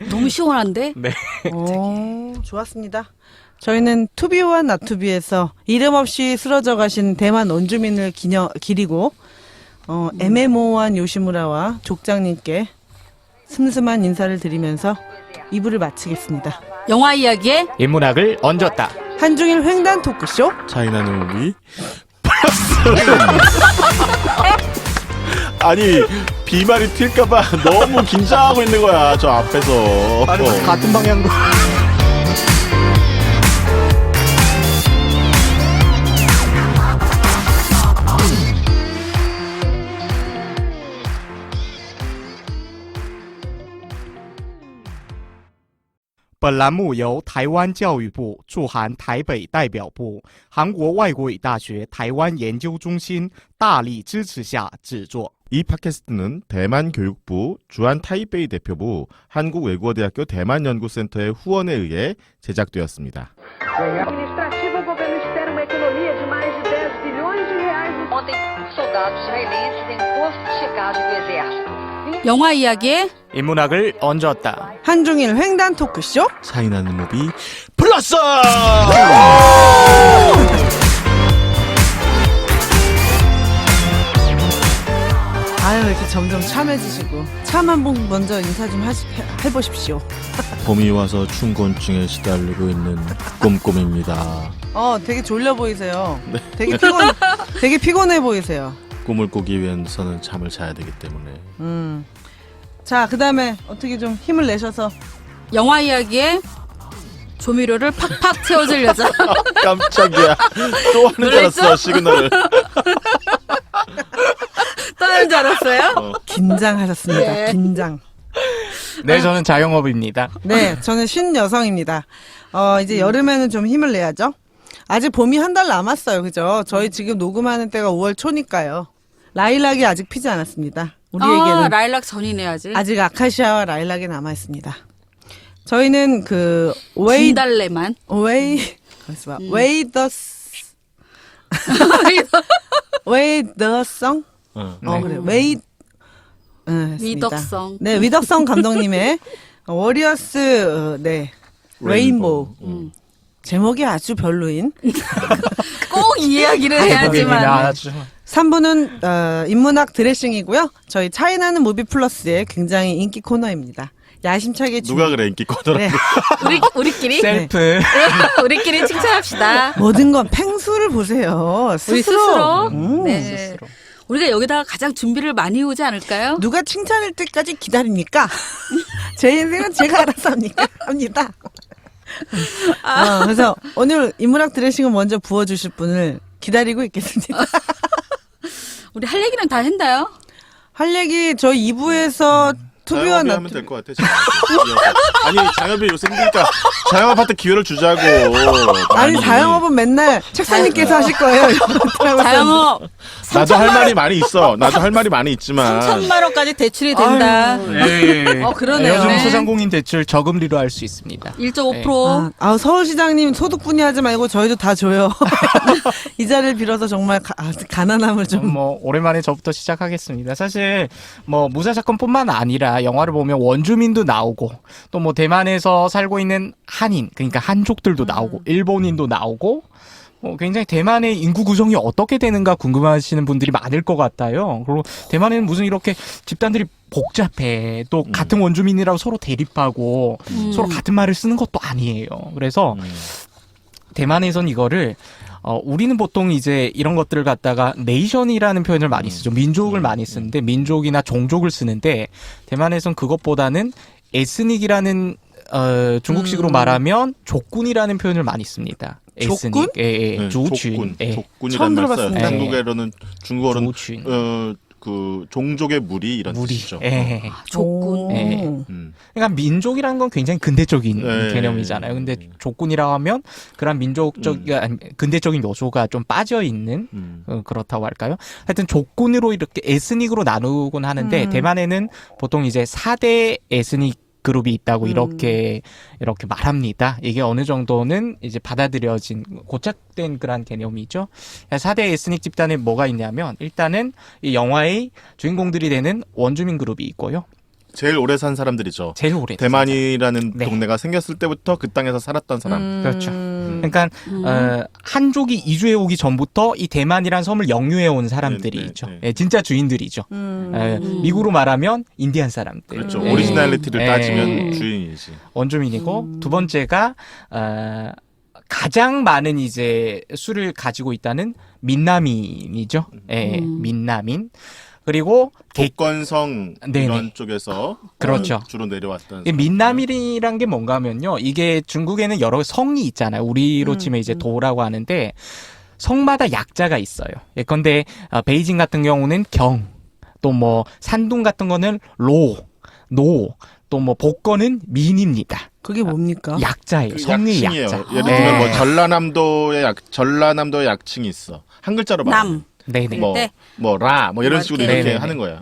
너무 시원한데? 네. 오, 좋았습니다. 저희는 투비와 나투비에서 이름 없이 쓰러져 가신 대만 원주민을 기리고 애매모호한 요시무라와 족장님께 슴슴한 인사를 드리면서 2부를 마치겠습니다. 영화 이야기에 인문학을 얹었다. 한중일 횡단 토크쇼 차이나는 무비 플러스. 아니 비말이 튈까봐 너무 긴장하고 있는 거야 저 앞에서. 같은 방향으로. 本栏目由台湾教育部驻韩台北代表部、韩国外国语大学台湾研究中心大力支持下制作。 이 팟캐스트는 대만 교육부, 주한 타이베이 대표부, 한국외국어대학교 대만연구센터의 후원에 의해 제작되었습니다. Administrativa, o governo espera uma economia de mais de 10 bilhões de reais no Ontem, soldados israelenses em posto de checagem do exército. 영화 이야기에 인문학을 얹었다. 한중일 횡단 토크쇼 차이나는 무비 플러스. 아유 이렇게 점점 참해지시고 참 한 번 먼저 인사 좀 해보십시오. 봄이 와서 춘곤증에 시달리고 있는 꼼꼼입니다. 되게 졸려 보이세요. 되게 피곤해 보이세요. 꿈을 꾸기 위해서는 잠을 자야 되기 때문에. 자, 그 다음에 어떻게 좀 힘을 내셔서 영화 이야기에 조미료를 팍팍 채워줄 여자. 깜짝이야. 또 하는 줄 알았어 시그널을. 또 하는 줄 알았어요? 긴장하셨습니다. 네. 긴장. 네, 저는 자영업입니다. 네, 저는 신여성입니다. 이제 여름에는 좀 힘을 내야죠. 아직 봄이 한 달 남았어요. 그죠? 저희 지금 녹음하는 때가 5월 초니까요. 라일락이 아직 피지 않았습니다. 우리에게는 라일락 전이네 아직. 아직 아카시아와 라일락이 남아 있습니다. 저희는 그 진달래만. 웨이더성 그래 위덕성. 네, 위덕성 감독님의 워리어스 레인보우. 제목이 아주 별로인. 꼭 이 이야기를 해야지만. 아주. 3부는 인문학 드레싱이고요. 저희 차이나는 무비 플러스의 굉장히 인기 코너입니다. 야심차게 누가 그래 인기 코너라고. 네. 우리끼리 셀프. 우리끼리 칭찬합시다. 모든 건 팽수를 보세요. 우리 스스로. 네. 스스로. 우리가 여기다가 가장 준비를 많이 오지 않을까요? 누가 칭찬할 때까지 기다립니까? 제 인생은 제가 알아서 합니다. 그래서 오늘 인문학 드레싱을 먼저 부어주실 분을 기다리고 있겠습니다. 우리 할 얘기는 다 했나요? 할 얘기 저희 2부에서 투비와 자영업이 하면 될 것 같아. 아니 자영업이 요새 힘드니까 자영업한테 기회를 주자고. 아니 자영업은 맨날 책사님께서 하실 거예요. 자영업 나도 할 말이 많이 있어. 나도 할 말이 많이 있지만 3천만 원까지 대출이 된다. 네. 그러네요. 요즘 네. 소상공인 대출 저금리로 할 수 있습니다. 1.5%. 서울시장님 소득분이 하지 말고 저희도 다 줘요. 이 자리를 빌어서 정말 가난함을 좀. 뭐 오랜만에 저부터 시작하겠습니다. 사실 뭐 무사 사건뿐만 아니라 영화를 보면 원주민도 나오고 또 뭐 대만에서 살고 있는 한인 그러니까 한족들도 나오고 일본인도 나오고 굉장히 대만의 인구 구성이 어떻게 되는가 궁금하시는 분들이 많을 것 같아요. 그리고 대만에는 무슨 이렇게 집단들이 복잡해 또 같은 원주민이라고 서로 대립하고 서로 같은 말을 쓰는 것도 아니에요. 그래서 대만에선 이거를 우리는 보통 이제 이런 것들을 갖다가 네이션이라는 표현을 많이 쓰죠. 민족을 많이 쓰는데 민족이나 종족을 쓰는데 대만에선 그것보다는 에스닉이라는 중국식으로 말하면 족군이라는 표현을 많이 씁니다. 에스닉. 족군? 네, 조준. 족군이라는 말 써요. 들어봤습니다. 한국에로는 중국어로는 조준. 그 종족의 무리 이런 무리. 뜻이죠. 족군. 예. 그러니까 민족이라는 건 굉장히 근대적인 네. 개념이잖아요. 근데 족군이라고 하면 그런 민족적 근대적인 요소가 좀 빠져 있는 그렇다고 할까요? 하여튼 족군으로 이렇게 에스닉으로 나누곤 하는데 대만에는 보통 이제 4대 에스닉 그룹이 있다고 음. 이렇게 말합니다. 이게 어느 정도는 이제 받아들여진 고착된 그런 개념이죠. 4대 에스닉 집단에 뭐가 있냐면 일단은 이 영화의 주인공들이 되는 원주민 그룹이 있고요. 제일 오래 산 사람들이죠. 제일 오래 대만이라는 네. 동네가 생겼을 때부터 그 땅에서 살았던 사람. 그렇죠. 그러니까 한족이 이주해 오기 전부터 이 대만이란 섬을 영유해 온 사람들이 네, 네, 있죠. 네. 예, 진짜 주인들이죠. 미국으로 말하면 인디안 사람들. 그렇죠. 네. 오리지널리티를 네. 따지면 주인이지. 원주민이고 두 번째가 가장 많은 이제 수를 가지고 있다는 민나민이죠. 예, 민나민. 그리고 독건성 네네. 이런 쪽에서 그렇죠. 주로 내려왔던 이 민나민이란 게 뭔가 하면요. 이게 중국에는 여러 성이 있잖아요. 우리로 치면 이제 도라고 하는데 성마다 약자가 있어요. 예컨대 베이징 같은 경우는 경, 또 뭐 산둥 같은 거는 로, 노, 또 뭐 복건은 민입니다. 그게 뭡니까? 약자예요. 그 성의 약칭이에요. 약자. 예를 네. 들면 뭐 전라남도의 약칭이 있어. 한 글자로 말하면. 남. 네네. 네. 뭐 이런 식으로 네네. 이렇게 네네. 하는 거야.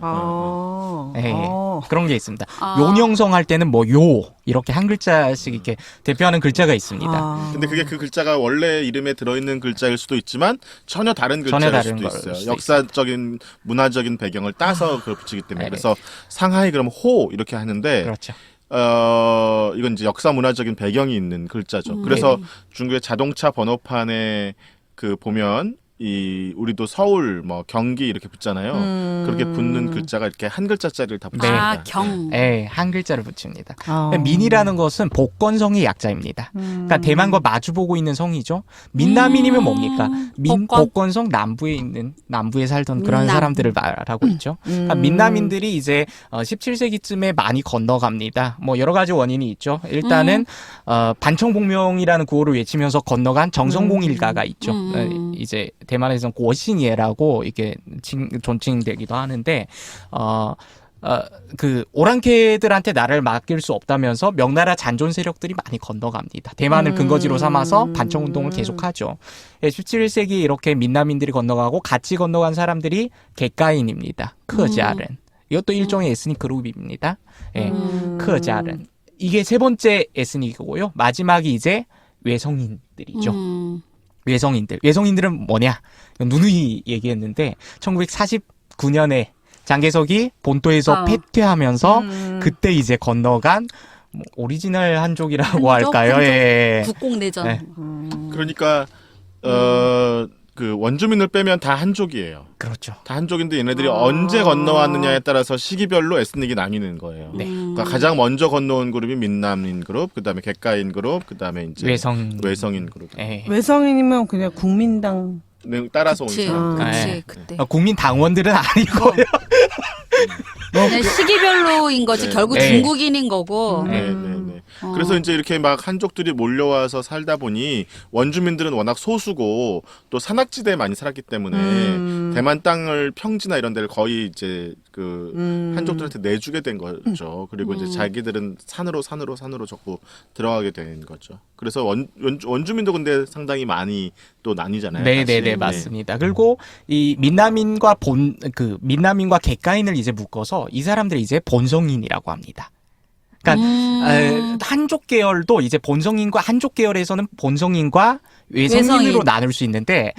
네. 아. 그런 게 있습니다. 아. 용영성 할 때는 뭐 요 이렇게 한 글자씩 이렇게 대표하는 글자가 있습니다. 아. 근데 그게 그 글자가 원래 이름에 들어있는 글자일 수도 있지만 전혀 다른 글자일 전혀 다른 수도 걸 있어요. 수도 역사적인 문화적인 배경을 따서 그걸 붙이기 때문에. 네네. 그래서 상하이 그러면 호 이렇게 하는데 그렇죠. 이건 이제 역사 문화적인 배경이 있는 글자죠. 그래서 중국의 자동차 번호판에 그 보면 우리도 서울 뭐 경기 이렇게 붙잖아요. 그렇게 붙는 글자가 이렇게 한 글자짜리를 다 붙입니다. 아, 경. 네, 한 글자를 붙입니다. 아. 민이라는 것은 복건성의 약자입니다. 그러니까 대만과 마주보고 있는 성이죠. 민나민이면 뭡니까? 복건성 남부에 살던 그런 남. 사람들을 말하고 있죠. 그러니까 민나민들이 이제 17세기쯤에 많이 건너갑니다. 뭐 여러 가지 원인이 있죠. 일단은 반청복명이라는 구호를 외치면서 건너간 정성공일가가 있죠. 이제 대만에서는 고신예라고 이게 존칭되기도 하는데 그 오랑캐들한테 나라를 맡길 수 없다면서 명나라 잔존 세력들이 많이 건너갑니다. 대만을 근거지로 삼아서 반청운동을 계속하죠. 17세기 이렇게 민나민들이 건너가고 같이 건너간 사람들이 객가인입니다. 크자른. 이것도 일종의 에스닉 그룹입니다. 예, 크자른. 이게 세 번째 에스닉이고요. 마지막이 이제 외성인들이죠. 외성인들은 뭐냐? 누누이 얘기했는데 1949년에 장개석이 본토에서 패퇴하면서 그때 이제 건너간 뭐 오리지널 한족이라고 할까요? 예. 국공내전. 네. 그러니까 그 원주민을 빼면 다 한족이에요. 그렇죠. 다 한족인데 얘네들이 언제 건너왔느냐에 따라서 시기별로 에스닉이 나뉘는 거예요. 네. 그러니까 가장 먼저 건너온 그룹이 민남인 그룹, 그다음에 객가인 그룹, 그다음에 이제 외성인 그룹. 예. 외성인이면 그냥 국민당 따라서 온 그치, 사람. 그치, 네. 그때. 국민 당원들은 아니고요. 그냥 시기별로인 거지. 네. 결국 네. 중국인인 거고. 네. 그래서 이제 이렇게 막 한족들이 몰려와서 살다 보니 원주민들은 워낙 소수고 또 산악지대에 많이 살았기 때문에 대만 땅을 평지나 이런 데를 거의 이제 그 한족들한테 내주게 된 거죠. 그리고 이제 자기들은 산으로 자꾸 들어가게 된 거죠. 그래서 원주민도 근데 상당히 많이 또 나뉘잖아요. 네네네 사실. 맞습니다. 그리고 이 민나민과 민나민과 객가인을 이제 묶어서 이 사람들이 이제 본성인이라고 합니다. 그러니까 한족 계열도 이제 본성인과 한족 계열에서는 본성인과 외성인으로 외성인. 나눌 수 있는데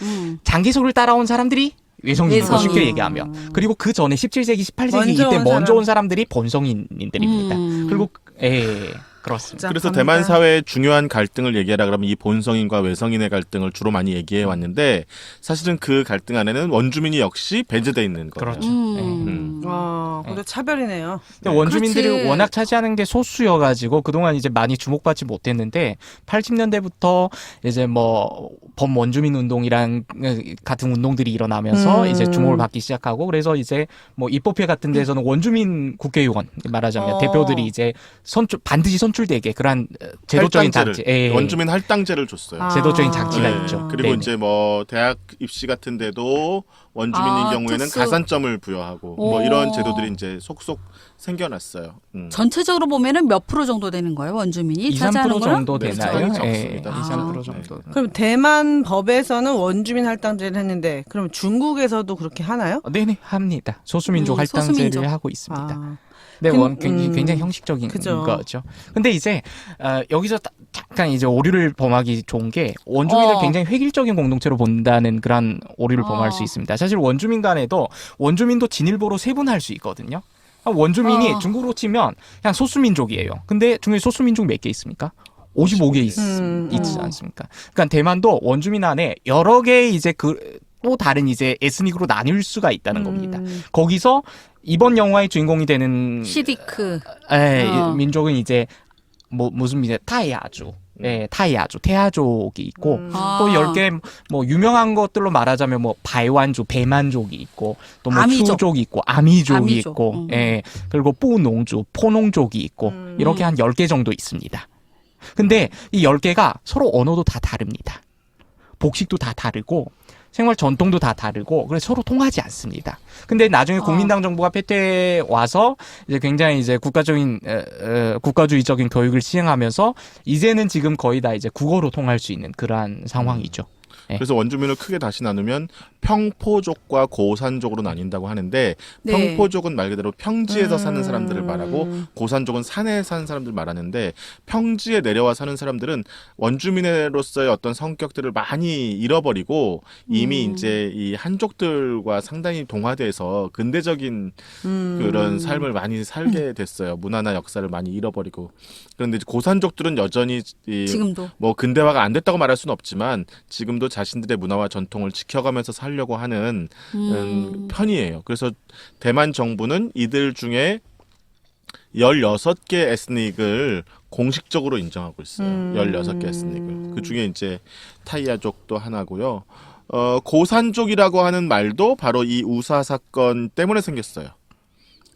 장기소를 따라온 사람들이 외성인이고 외성인. 쉽게 얘기하면 그리고 그 전에 17세기 18세기 이때 먼저 온 사람들이 본성인들입니다. 그리고 그렇습니다. 그래서 대만 사회의 중요한 갈등을 얘기하라 그러면 이 본성인과 외성인의 갈등을 주로 많이 얘기해 왔는데 사실은 그 갈등 안에는 원주민이 역시 배제돼 있는 거예요. 그렇죠. 근데 차별이네요. 근데 원주민들이 그렇지. 워낙 차지하는 게 소수여가지고 그동안 이제 많이 주목받지 못했는데 80년대부터 이제 뭐 범원주민 운동이랑 같은 운동들이 일어나면서 이제 주목을 받기 시작하고 그래서 이제 뭐 입법회 같은 데서는 원주민 국회의원 말하자면 대표들이 이제 반드시 선출되게 그러한 제도적인 장치, 원주민 할당제를 줬어요. 제도적인 장치가 네. 있죠. 그리고 네네. 이제 뭐 대학 입시 같은 데도 원주민인 경우에는 특수. 가산점을 부여하고 뭐 이런 제도들이 이제 속속 생겨났어요. 전체적으로 보면은 몇 프로 정도 되는 거예요, 원주민이? 2, 3% 차지하는 거는? 정도 네, 되나요? 적습니다. 예, 2, 3% 정도. 그럼 대만 법에서는 원주민 할당제를 했는데 그럼 중국에서도 그렇게 하나요? 네네 합니다. 소수민족 할당제를 소수민족. 하고 있습니다. 네, 근- 굉장히 형식적인 그죠. 거죠. 근데 이제 여기서 잠깐 이제 오류를 범하기 좋은 게 원주민을 굉장히 획일적인 공동체로 본다는 그런 오류를 범할 수 있습니다. 사실 원주민 간에도 원주민도 진일보로 세분할 수 있거든요. 원주민이 중국으로 치면 그냥 소수민족이에요. 근데 중에 소수민족 몇 개 있습니까? 55개 있지 않습니까? 그러니까 대만도 원주민 안에 여러 개의 이제 또 다른 이제 에스닉으로 나뉠 수가 있다는 겁니다. 거기서 이번 영화의 주인공이 되는 시디크. 민족은 이제 무슨 민족? 타이아족. 네, 타이아족, 태아족이 있고 또 10개 뭐 유명한 것들로 말하자면 뭐 바이완족, 배만족이 있고 또 뭐 아미족. 추족이 있고 아미족이 아미족. 있고 예. 그리고 뿌농족, 포농족이 있고 이렇게 한 10개 정도 있습니다. 근데 이 10개가 서로 언어도 다 다릅니다. 복식도 다 다르고 생활 전통도 다 다르고 그래서 서로 통하지 않습니다. 근데 나중에 국민당 정부가 패퇴해 와서 이제 굉장히 이제 국가주의적인 교육을 시행하면서 이제는 지금 거의 다 이제 국어로 통할 수 있는 그러한 상황이죠. 그래서 원주민을 크게 다시 나누면 평포족과 고산족으로 나뉜다고 하는데 네. 평포족은 말 그대로 평지에서 사는 사람들을 말하고 고산족은 산에 사는 사람들을 말하는데 평지에 내려와 사는 사람들은 원주민으로서의 어떤 성격들을 많이 잃어버리고 이미 이제 이 한족들과 상당히 동화돼서 근대적인 그런 삶을 많이 살게 됐어요. 문화나 역사를 많이 잃어버리고. 그런데 이제 고산족들은 여전히 지금도. 뭐 근대화가 안 됐다고 말할 수는 없지만 지금도 자신들의 문화와 전통을 지켜가면서 살려고 하는 편이에요. 그래서 대만 정부는 이들 중에 16개 에스닉을 공식적으로 인정하고 있어요. 16개 에스닉을. 그 중에 이제 타이아족도 하나고요. 고산족이라고 하는 말도 바로 이 우사 사건 때문에 생겼어요.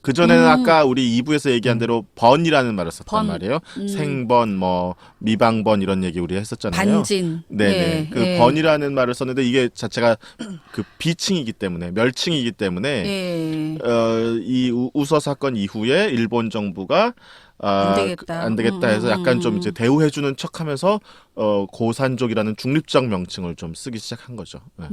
그전에는 아까 우리 2부에서 얘기한 대로 번이라는 말을 썼단 번. 말이에요. 생번, 뭐 미방번 이런 얘기 우리 했었잖아요. 반진. 네네. 그 예. 번이라는 말을 썼는데 이게 자체가 그 비칭이기 때문에 멸칭이기 때문에 예. 이 우서 사건 이후에 일본 정부가 안 되겠다. 안 되겠다 해서 약간 좀 이제 대우해주는 척하면서 고산족이라는 중립적 명칭을 좀 쓰기 시작한 거죠. 네.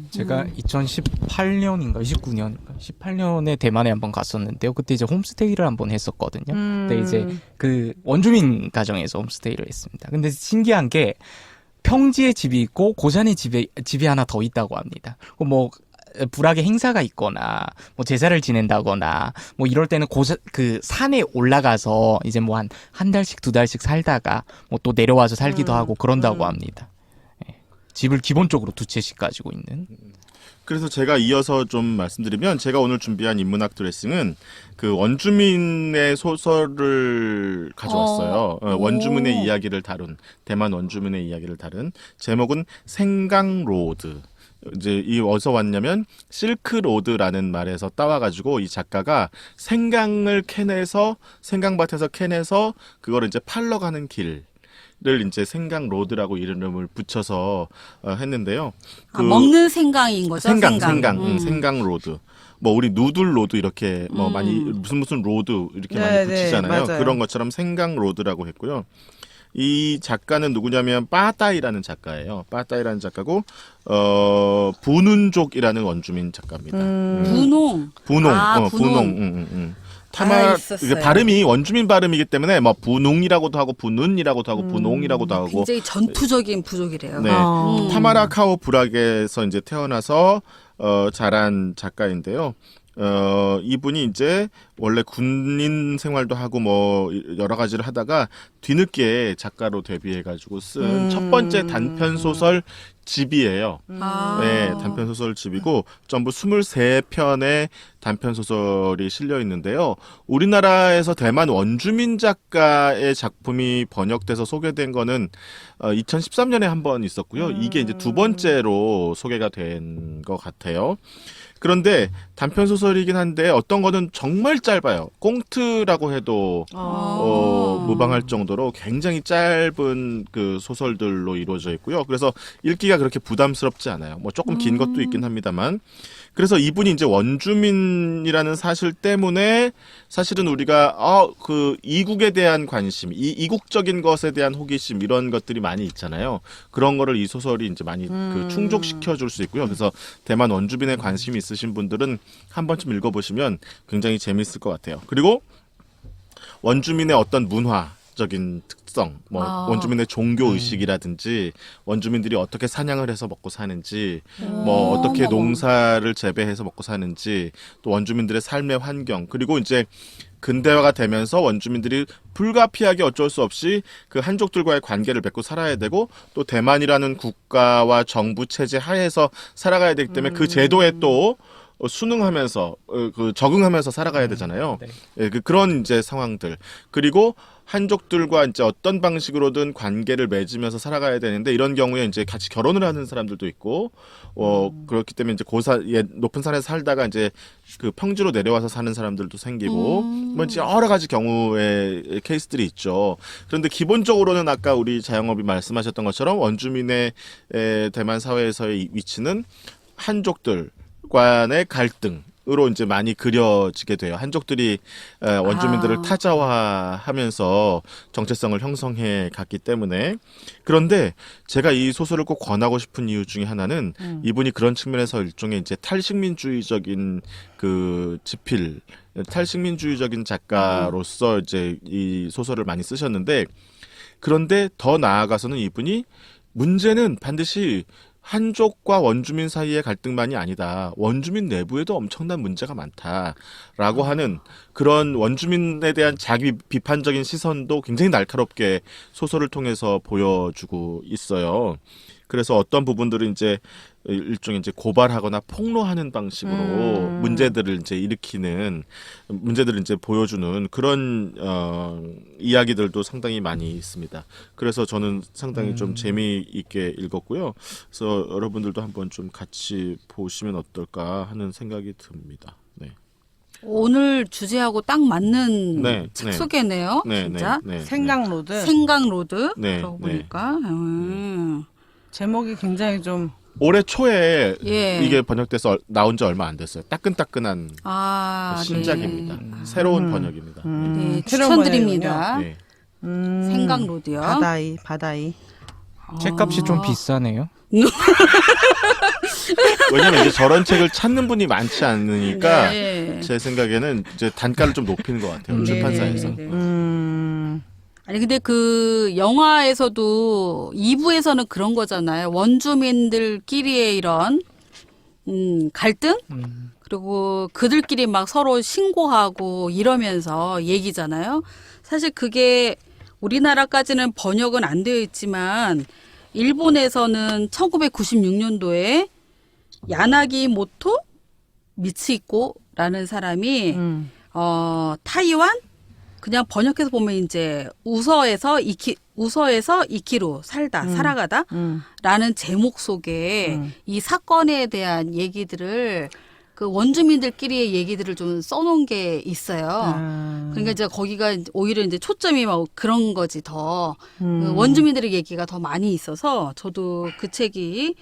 제가 2018년인가 19년인가 18년에 대만에 한번 갔었는데요. 그때 이제 홈스테이를 한번 했었거든요. 근데 이제 그 원주민 가정에서 홈스테이를 했습니다. 근데 신기한 게 평지에 집이 있고 고산에 집이 하나 더 있다고 합니다. 뭐 불악의 행사가 있거나 뭐 제사를 지낸다거나 뭐 이럴 때는 그 산에 올라가서 이제 뭐 한 달씩 2달씩 살다가 뭐 또 내려와서 살기도 하고 그런다고 합니다. 예. 집을 기본적으로 2채씩 가지고 있는. 그래서 제가 이어서 좀 말씀드리면 제가 오늘 준비한 인문학 드레싱은 그 원주민의 소설을 가져왔어요. 원주민의 이야기를 다룬 대만 원주민의 이야기를 다룬 제목은 생강로드. 이제 이 어디서 왔냐면 실크로드라는 말에서 따와가지고 이 작가가 생강을 생강밭에서 캐내서 그거를 이제 팔러 가는 길을 이제 생강로드라고 이름을 붙여서 했는데요. 먹는 생강인 거죠. 생강로드. 뭐 우리 누들 로드 이렇게 뭐 많이 무슨 로드 이렇게 많이 붙이잖아요. 맞아요. 그런 것처럼 생강로드라고 했고요. 이 작가는 누구냐면 빠따이라는 작가예요. 빠따이라는 작가고 부눈족이라는 원주민 작가입니다. 분홍. 분홍. 분홍. 이게 발음이 원주민 발음이기 때문에 뭐 분홍이라고도 하고 분운이라고도 하고 분홍이라고도 하고 굉장히 전투적인 부족이래요. 네. 타마라카오 부락에서 이제 태어나서 자란 작가인데요. 이분이 이제 원래 군인 생활도 하고 뭐 여러 가지를 하다가 뒤늦게 작가로 데뷔해가지고 쓴 첫 번째 단편 소설 집이에요. 네, 단편 소설 집이고 전부 23편의 단편 소설이 실려 있는데요. 우리나라에서 대만 원주민 작가의 작품이 번역돼서 소개된 거는 2013년에 한 번 있었고요. 이게 이제 두 번째로 소개가 된 것 같아요. 그런데 단편 소설이긴 한데 어떤 거는 정말 짧아요. 꽁트라고 해도 무방할 정도로 굉장히 짧은 그 소설들로 이루어져 있고요. 그래서 읽기가 그렇게 부담스럽지 않아요. 뭐 조금 긴 것도 있긴 합니다만. 그래서 이분이 이제 원주민이라는 사실 때문에 사실은 우리가 그 이국에 대한 관심, 이국적인 것에 대한 호기심 이런 것들이 많이 있잖아요. 그런 거를 이 소설이 이제 많이 그 충족시켜 줄 수 있고요. 그래서 대만 원주민에 관심이 있으신 분들은 한 번쯤 읽어보시면 굉장히 재미있을 것 같아요. 그리고 원주민의 어떤 문화적인 특성, 뭐 원주민의 종교 의식이라든지 원주민들이 어떻게 사냥을 해서 먹고 사는지, 뭐 어떻게 농사를 재배해서 먹고 사는지, 또 원주민들의 삶의 환경, 그리고 이제 근대화가 되면서 원주민들이 불가피하게 어쩔 수 없이 그 한족들과의 관계를 맺고 살아야 되고, 또 대만이라는 국가와 정부 체제 하에서 살아가야 되기 때문에 그 제도에 또 순응하면서 그 적응하면서 살아가야 되잖아요. 네. 예, 그런 이제 상황들, 그리고 한족들과 이제 어떤 방식으로든 관계를 맺으면서 살아가야 되는데, 이런 경우에 이제 같이 결혼을 하는 사람들도 있고, 그렇기 때문에 이제 높은 산에서 살다가 이제 그 평지로 내려와서 사는 사람들도 생기고, 뭐 이제 여러 가지 경우의 케이스들이 있죠. 그런데 기본적으로는 아까 우리 자영업이 말씀하셨던 것처럼 원주민의 대만 사회에서의 위치는 한족들 간의 갈등으로 이제 많이 그려지게 돼요. 한족들이 원주민들을 타자화하면서 정체성을 형성해 갔기 때문에. 그런데 제가 이 소설을 꼭 권하고 싶은 이유 중에 하나는 이분이 그런 측면에서 일종의 이제 탈식민주의적인 그 지필, 탈식민주의적인 작가로서 이제 이 소설을 많이 쓰셨는데, 그런데 더 나아가서는 이분이 문제는 반드시 한족과 원주민 사이의 갈등만이 아니다. 원주민 내부에도 엄청난 문제가 많다라고 하는 그런 원주민에 대한 자기 비판적인 시선도 굉장히 날카롭게 소설을 통해서 보여주고 있어요. 그래서 어떤 부분들은 이제 일종의 이제 고발하거나 폭로하는 방식으로 문제들을 이제 일으키는, 문제들을 이제 보여주는 그런 이야기들도 상당히 많이 있습니다. 그래서 저는 상당히 좀 재미있게 읽었고요. 그래서 여러분들도 한번 좀 같이 보시면 어떨까 하는 생각이 듭니다. 네. 오늘 주제하고 딱 맞는 네, 책 네. 소개네요. 진짜. 생강로드. 생강로드. 네, 그러고 네. 보니까. 제목이 굉장히 좀 올해 초에 예. 이게 번역돼서 나온 지 얼마 안 됐어요. 따끈따끈한 신작입니다. 네. 새로운 번역입니다. 네, 새로운 추천드립니다. 네. 생강로드요. 바다이. 책값이 좀 비싸네요. 왜냐면 이제 저런 책을 찾는 분이 많지 않으니까 네. 제 생각에는 이제 단가를 좀 높이는 것 같아요. 네, 출판사에서. 네, 네. 아니 근데 그 영화에서도 2부에서는 그런 거잖아요. 원주민들끼리의 이런 갈등? 그리고 그들끼리 막 서로 신고하고 이러면서 얘기잖아요. 사실 그게 우리나라까지는 번역은 안 되어 있지만 일본에서는 1996년도에 야나기 모토 미츠히코라는 사람이 타이완 그냥 번역해서 보면 이제 우서에서 이키로 살아가다 라는 제목 속에 이 사건에 대한 얘기들을 그 원주민들끼리의 얘기들을 좀 써놓은 게 있어요. 그러니까 이제 거기가 오히려 이제 초점이 막 그런 거지 더 그 원주민들의 얘기가 더 많이 있어서 저도 그 책이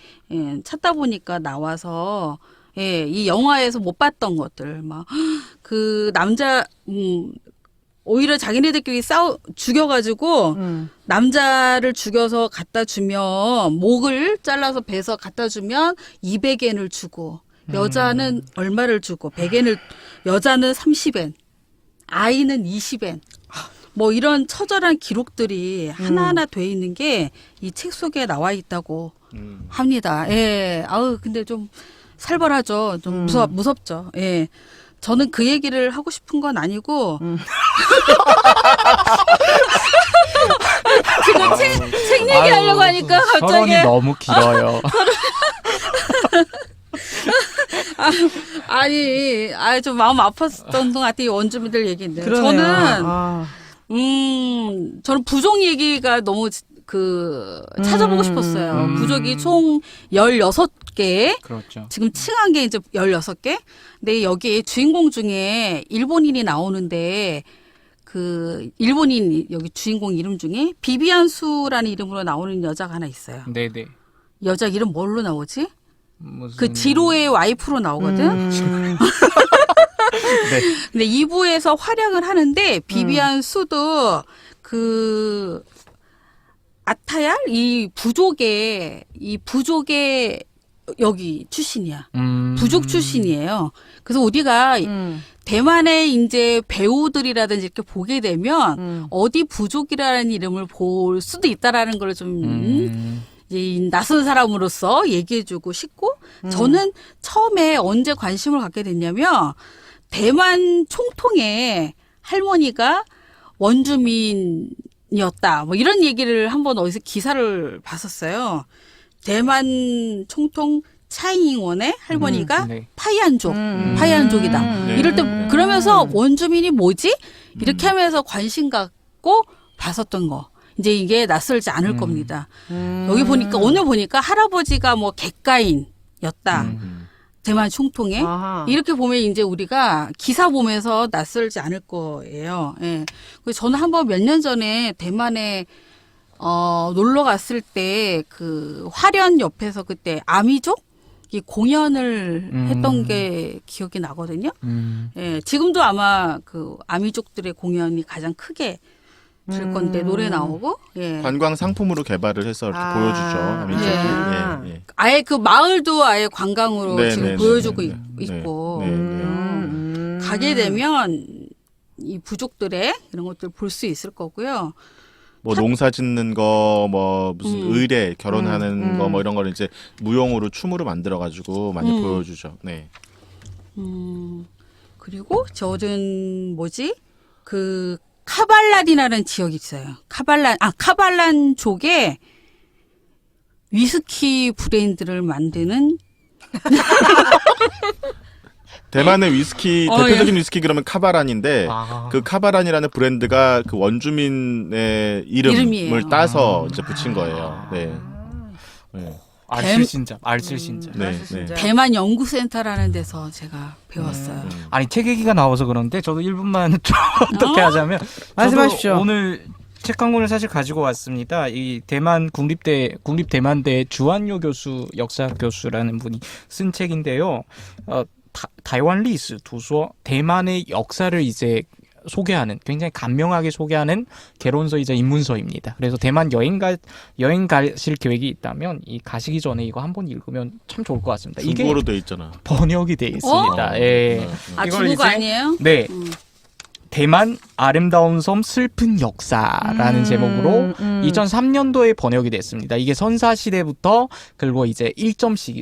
찾다 보니까 나와서 이 영화에서 못 봤던 것들 막 그 남자 오히려 자기네들끼리 죽여가지고 남자를 죽여서 갖다 주면 목을 잘라서 베서 갖다 주면 200엔을 주고 여자는 얼마를 주고 100엔을 여자는 30엔 아이는 20엔 뭐 이런 처절한 기록들이 하나하나 돼 있는 게 이 책 속에 나와 있다고 합니다. 예. 아우 근데 좀 살벌하죠. 좀 무섭죠. 예. 저는 그 얘기를 하고 싶은 건 아니고 지금 책 얘기하려고 하니까 갑자기 서론이 너무 길어요. 아니 좀 마음 아팠던 것 같아요. 원주민들 얘기인데 그러네요. 저는 부족 얘기가 너무 찾아보고 싶었어요. 부족이 총 16개. 그렇죠. 지금 칭한 게 이제 16개. 근데 여기 주인공 중에 일본인이 나오는데 그 일본인 여기 주인공 이름 중에 비비안 수라는 이름으로 나오는 여자가 하나 있어요. 네네. 여자 이름 뭘로 나오지? 무슨... 그 지로의 와이프로 나오거든. 네. 근데 2부에서 활약을 하는데 비비안 수도 아타얄 이 부족의 여기 출신이야. 부족 출신이에요. 그래서 우리가 음. 대만의 이제 배우들이라든지 이렇게 보게 되면 어디 부족이라는 이름을 볼 수도 있다라는 걸 좀 이제 낯선 사람으로서 얘기해주고 싶고 저는 처음에 언제 관심을 갖게 됐냐면 대만 총통의 할머니가 원주민이었다. 뭐 이런 얘기를 한번 어디서 기사를 봤었어요. 대만 총통 차이잉원의 할머니가 네. 파이안족이다. 네. 이럴 때 그러면서 원주민이 뭐지? 이렇게 하면서 관심 갖고 봤었던 거. 이제 이게 낯설지 않을 겁니다. 여기 보니까 오늘 보니까 할아버지가 뭐 객가인이었다. 대만 총통에 아하. 이렇게 보면 이제 우리가 기사 보면서 낯설지 않을 거예요. 예. 그래서 저는 한번 몇 년 전에 대만에 놀러 갔을 때 그 화련 옆에서 그때 아미족 이 공연을 했던 게 기억이 나거든요. 예, 지금도 아마 그 아미족들의 공연이 가장 크게 될 건데 노래 나오고 예. 관광 상품으로 개발을 해서 이렇게 보여주죠. 아미족이. 예. 예. 아예 그 마을도 아예 관광으로 네, 지금 네, 보여주고 네, 네. 있고 네, 네. 가게 되면 이 부족들의 이런 것들 볼 수 있을 거고요. 뭐 농사 짓는 거, 뭐 무슨 의뢰, 결혼하는 거, 뭐 이런 거를 이제 무용으로 춤으로 만들어 가지고 많이 보여주죠. 네. 그리고 저는 뭐지? 그 카발란이라는 지역이 있어요. 카발란족에 위스키 브랜드를 만드는 대만의 위스키 대표적인 위스키 그러면 카바란인데 아. 그 카바란이라는 브랜드가 그 원주민의 이름을 이름이에요. 따서 이제 붙인 거예요. 네. 네. 알쓸신잡. 네. 네. 대만 연구센터라는 데서 제가 배웠어요. 아니 책 얘기가 나와서 그런데 저도 1분만 좀 어떻게 하자면 말씀하십시오. 저도 오늘 책 한 권을 사실 가지고 왔습니다. 이 대만 국립대만대 주한요 교수 역사 교수라는 분이 쓴 책인데요. 타이완 리스 도서 대만의 역사를 이제 소개하는 굉장히 간명하게 소개하는 개론서이자 입문서입니다. 그래서 대만 여행 가실 계획이 있다면 이 가시기 전에 이거 한번 읽으면 참 좋을 것 같습니다. 중국어로 이게 돼 있잖아. 번역이 돼 있습니다. 예. 아, 이걸 중국어 이제- 아니에요? 네. 대만 아름다운 섬 슬픈 역사라는 제목으로 2003년도에 번역이 됐습니다. 이게 선사 시대부터 그리고 이제 일점 시기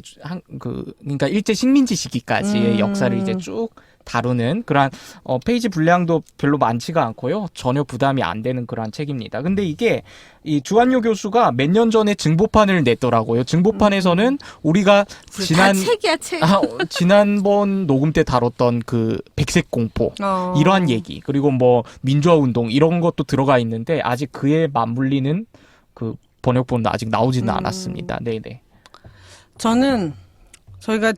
그러니까 일제 식민지 시기까지의 역사를 이제 쭉 다루는 그러한 페이지 분량도 별로 많지가 않고요. 전혀 부담이 안 되는 그러한 책입니다. 근데 이게 이 주한요 교수가 몇 년 전에 증보판을 냈더라고요. 증보판에서는 우리가 다 책이야 책. 지난번 녹음 때 다뤘던 그 백색 공포 이러한 얘기 그리고 뭐 민주화 운동 이런 것도 들어가 있는데 아직 그에 맞물리는 그 번역본도 아직 나오지는 않았습니다. 네네. 저는 저희가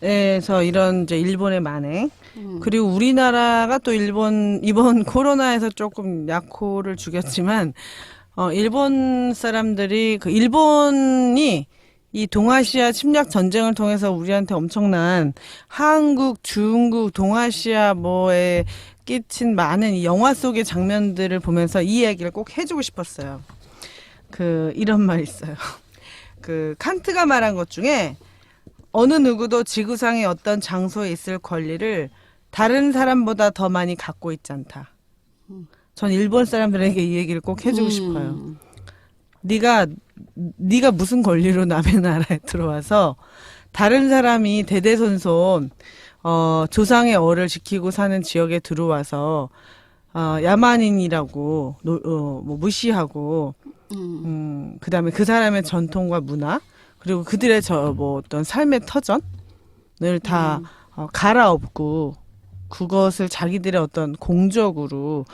대만에서 이런 이제 일본의 만행 그리고 우리나라가 또 이번 코로나에서 조금 약호를 죽였지만 일본 사람들이 그 일본이 이 동아시아 침략 전쟁을 통해서 우리한테 엄청난 한국, 중국, 동아시아 뭐에 끼친 많은 이 영화 속의 장면들을 보면서 이 이야기를 꼭 해주고 싶었어요. 이런 말 있어요. 칸트가 말한 것 중에 어느 누구도 지구상의 어떤 장소에 있을 권리를 다른 사람보다 더 많이 갖고 있지 않다. 전 일본 사람들에게 이 얘기를 꼭 해주고 싶어요. 네가 무슨 권리로 남의 나라에 들어와서 다른 사람이 대대손손 조상의 어를 지키고 사는 지역에 들어와서 야만인이라고 뭐 무시하고 그다음에 그 사람의 전통과 문화 그리고 그들의 뭐 어떤 삶의 터전을 다 갈아엎고 그것을 자기들의 어떤 공적으로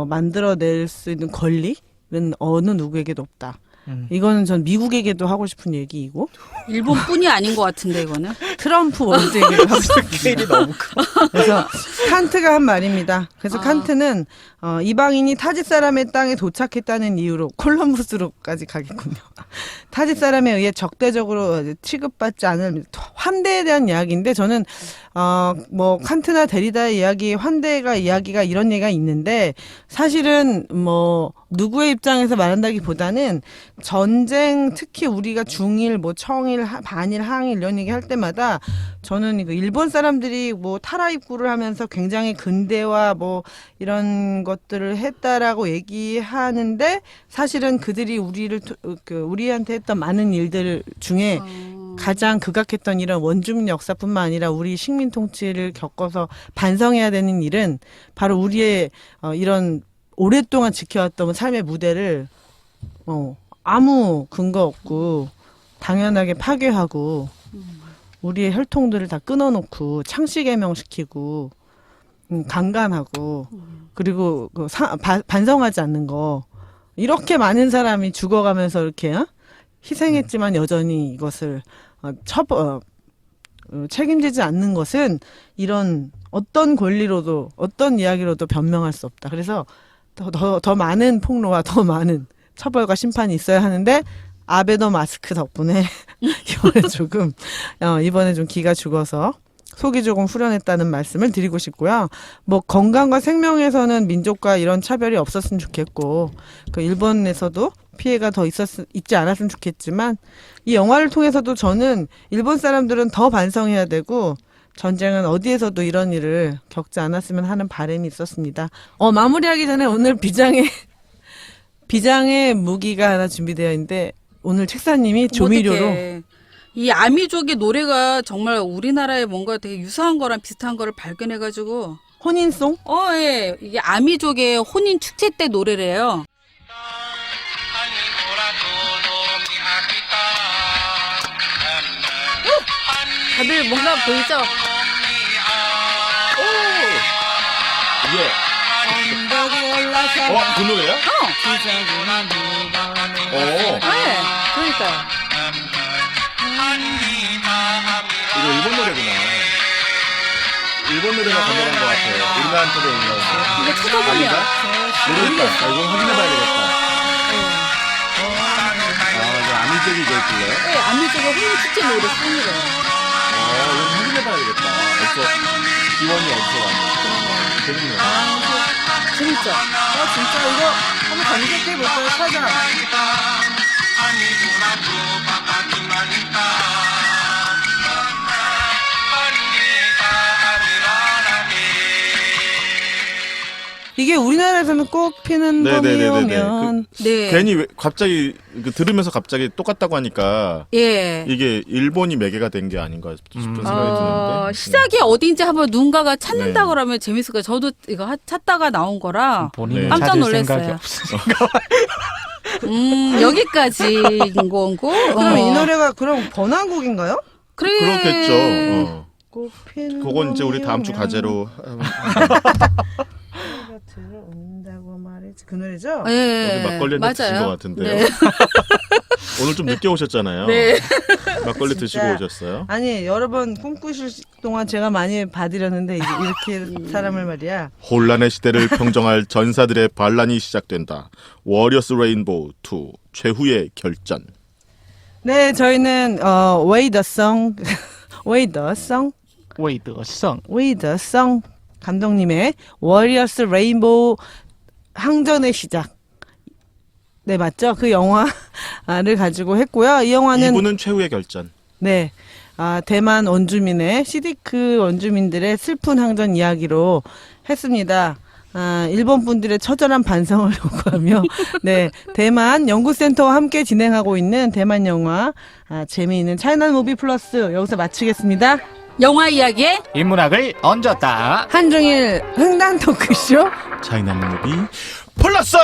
만들어낼 수 있는 권리는 어느 누구에게도 없다. 이거는 전 미국에게도 하고 싶은 얘기이고 일본뿐이 아닌 것 같은데 이거는. 트럼프 원주에게도 하고 싶은 스케일이 너무 커. 그래서 칸트가 한 말입니다. 그래서 칸트는 이방인이 타지 사람의 땅에 도착했다는 이유로 콜럼부스로까지 가겠군요. 타지 사람에 의해 적대적으로 취급받지 않을 환대에 대한 이야기인데 저는 뭐 칸트나 데리다의 이야기, 환대가 이야기가 이런 얘기가 있는데 사실은 뭐 누구의 입장에서 말한다기보다는 전쟁 특히 우리가 중일 뭐 청일 반일 항일 이런 얘기 할 때마다 저는 이거 일본 사람들이 뭐 타라 입구를 하면서 굉장히 근대화 뭐 이런 것들을 했다라고 얘기하는데 사실은 그들이 우리한테 했던 많은 일들 중에 가장 극악했던 이런 원주민 역사뿐만 아니라 우리 식민 통치를 겪어서 반성해야 되는 일은 바로 우리의 이런 오랫동안 지켜왔던 삶의 무대를 아무 근거 없고 당연하게 파괴하고 우리의 혈통들을 다 끊어놓고 창씨 개명시키고 강간하고 그리고 반성하지 않는 거 이렇게 많은 사람이 죽어가면서 이렇게 희생했지만 여전히 이것을 책임지지 않는 것은 이런 어떤 권리로도 어떤 이야기로도 변명할 수 없다. 그래서 더 많은 폭로와 더 많은 처벌과 심판이 있어야 하는데 아베노 마스크 덕분에 이번에 좀 기가 죽어서 속이 조금 후련했다는 말씀을 드리고 싶고요. 뭐 건강과 생명에서는 민족과 이런 차별이 없었으면 좋겠고 그 일본에서도 피해가 더 있지 않았으면 좋겠지만 이 영화를 통해서도 저는 일본 사람들은 더 반성해야 되고 전쟁은 어디에서도 이런 일을 겪지 않았으면 하는 바람이 있었습니다. 마무리하기 전에 오늘 비장의 무기가 하나 준비되어 있는데 오늘 책사님이 조미료로 어떡해. 이 아미족의 노래가 정말 우리나라에 뭔가 되게 유사한 거랑 비슷한 거를 발견해가지고 혼인송? 예. 이게 아미족의 혼인 축제 때 노래래요. 다들 뭔가 보이죠? 이게 그 노래야? 네, 그러니까요. 이거 일본 노래구나. 일본 노래가 가능한 것 같아요. 우리나라한테도 있는 거 같아요. 근데 찾아보면 모르겠다. 이거 확인해봐야 되겠다. 이거 아미족이 이걸 불러요? 네, 아미족의 혼인 축제 노래 쓰는 거예요. 이거 확인해봐야 되겠다. 기원이 어디서 왔는지. 재밌네요. 재밌죠? 진짜 이거 한번 검색해볼까요? 찾아. 이게 우리나라에서는 꼭 피는 봄이오면 네. 괜히 갑자기 들으면서 갑자기 똑같다고 하니까 예. 이게 일본이 매개가 된 게 아닌가 싶은 생각이 드는데 시작이 어딘지 한번 누군가가 찾는다 네. 그러면 재밌을 거예요. 저도 이거 찾다가 나온 거라 본인은 네. 깜짝 찾을 놀랐어요. 생각이 없으니까. 여기까지인 거고. 그럼 이 노래가 그럼 번안곡인가요? 그래. 그렇겠죠. 꽃피는 그건 이제 우리 다음 주 봄이오면 과제로 들어온다고 말했지. 그 노래죠? 예. 어제 막걸리는 드신 것 같은데요. 네. 오늘 좀 늦게 오셨잖아요. 네. 막걸리 진짜. 드시고 오셨어요? 아니 여러 번 꿈꾸실 동안 제가 많이 봐드렸는데 이렇게 사람을 말이야. 혼란의 시대를 평정할 전사들의 반란이 시작된다. 워리어스 레인보우 2 최후의 결전. 네, 저희는 Way the Song, Way the Song, 웨이드성. Way the Song 감독님의 워리어스 레인보우 항전의 시작. 네, 맞죠? 그 영화를 가지고 했고요. 이 영화는 2부는 최후의 결전. 네. 대만 원주민의 시디크 원주민들의 슬픈 항전 이야기로 했습니다. 일본 분들의 처절한 반성을 요구하며 네, 대만 연구센터와 함께 진행하고 있는 대만 영화 재미있는 차이나 무비 플러스 여기서 마치겠습니다. 영화 이야기에 인문학을 얹었다. 한중일 흥단 토크쇼 차이나 무비 플러스!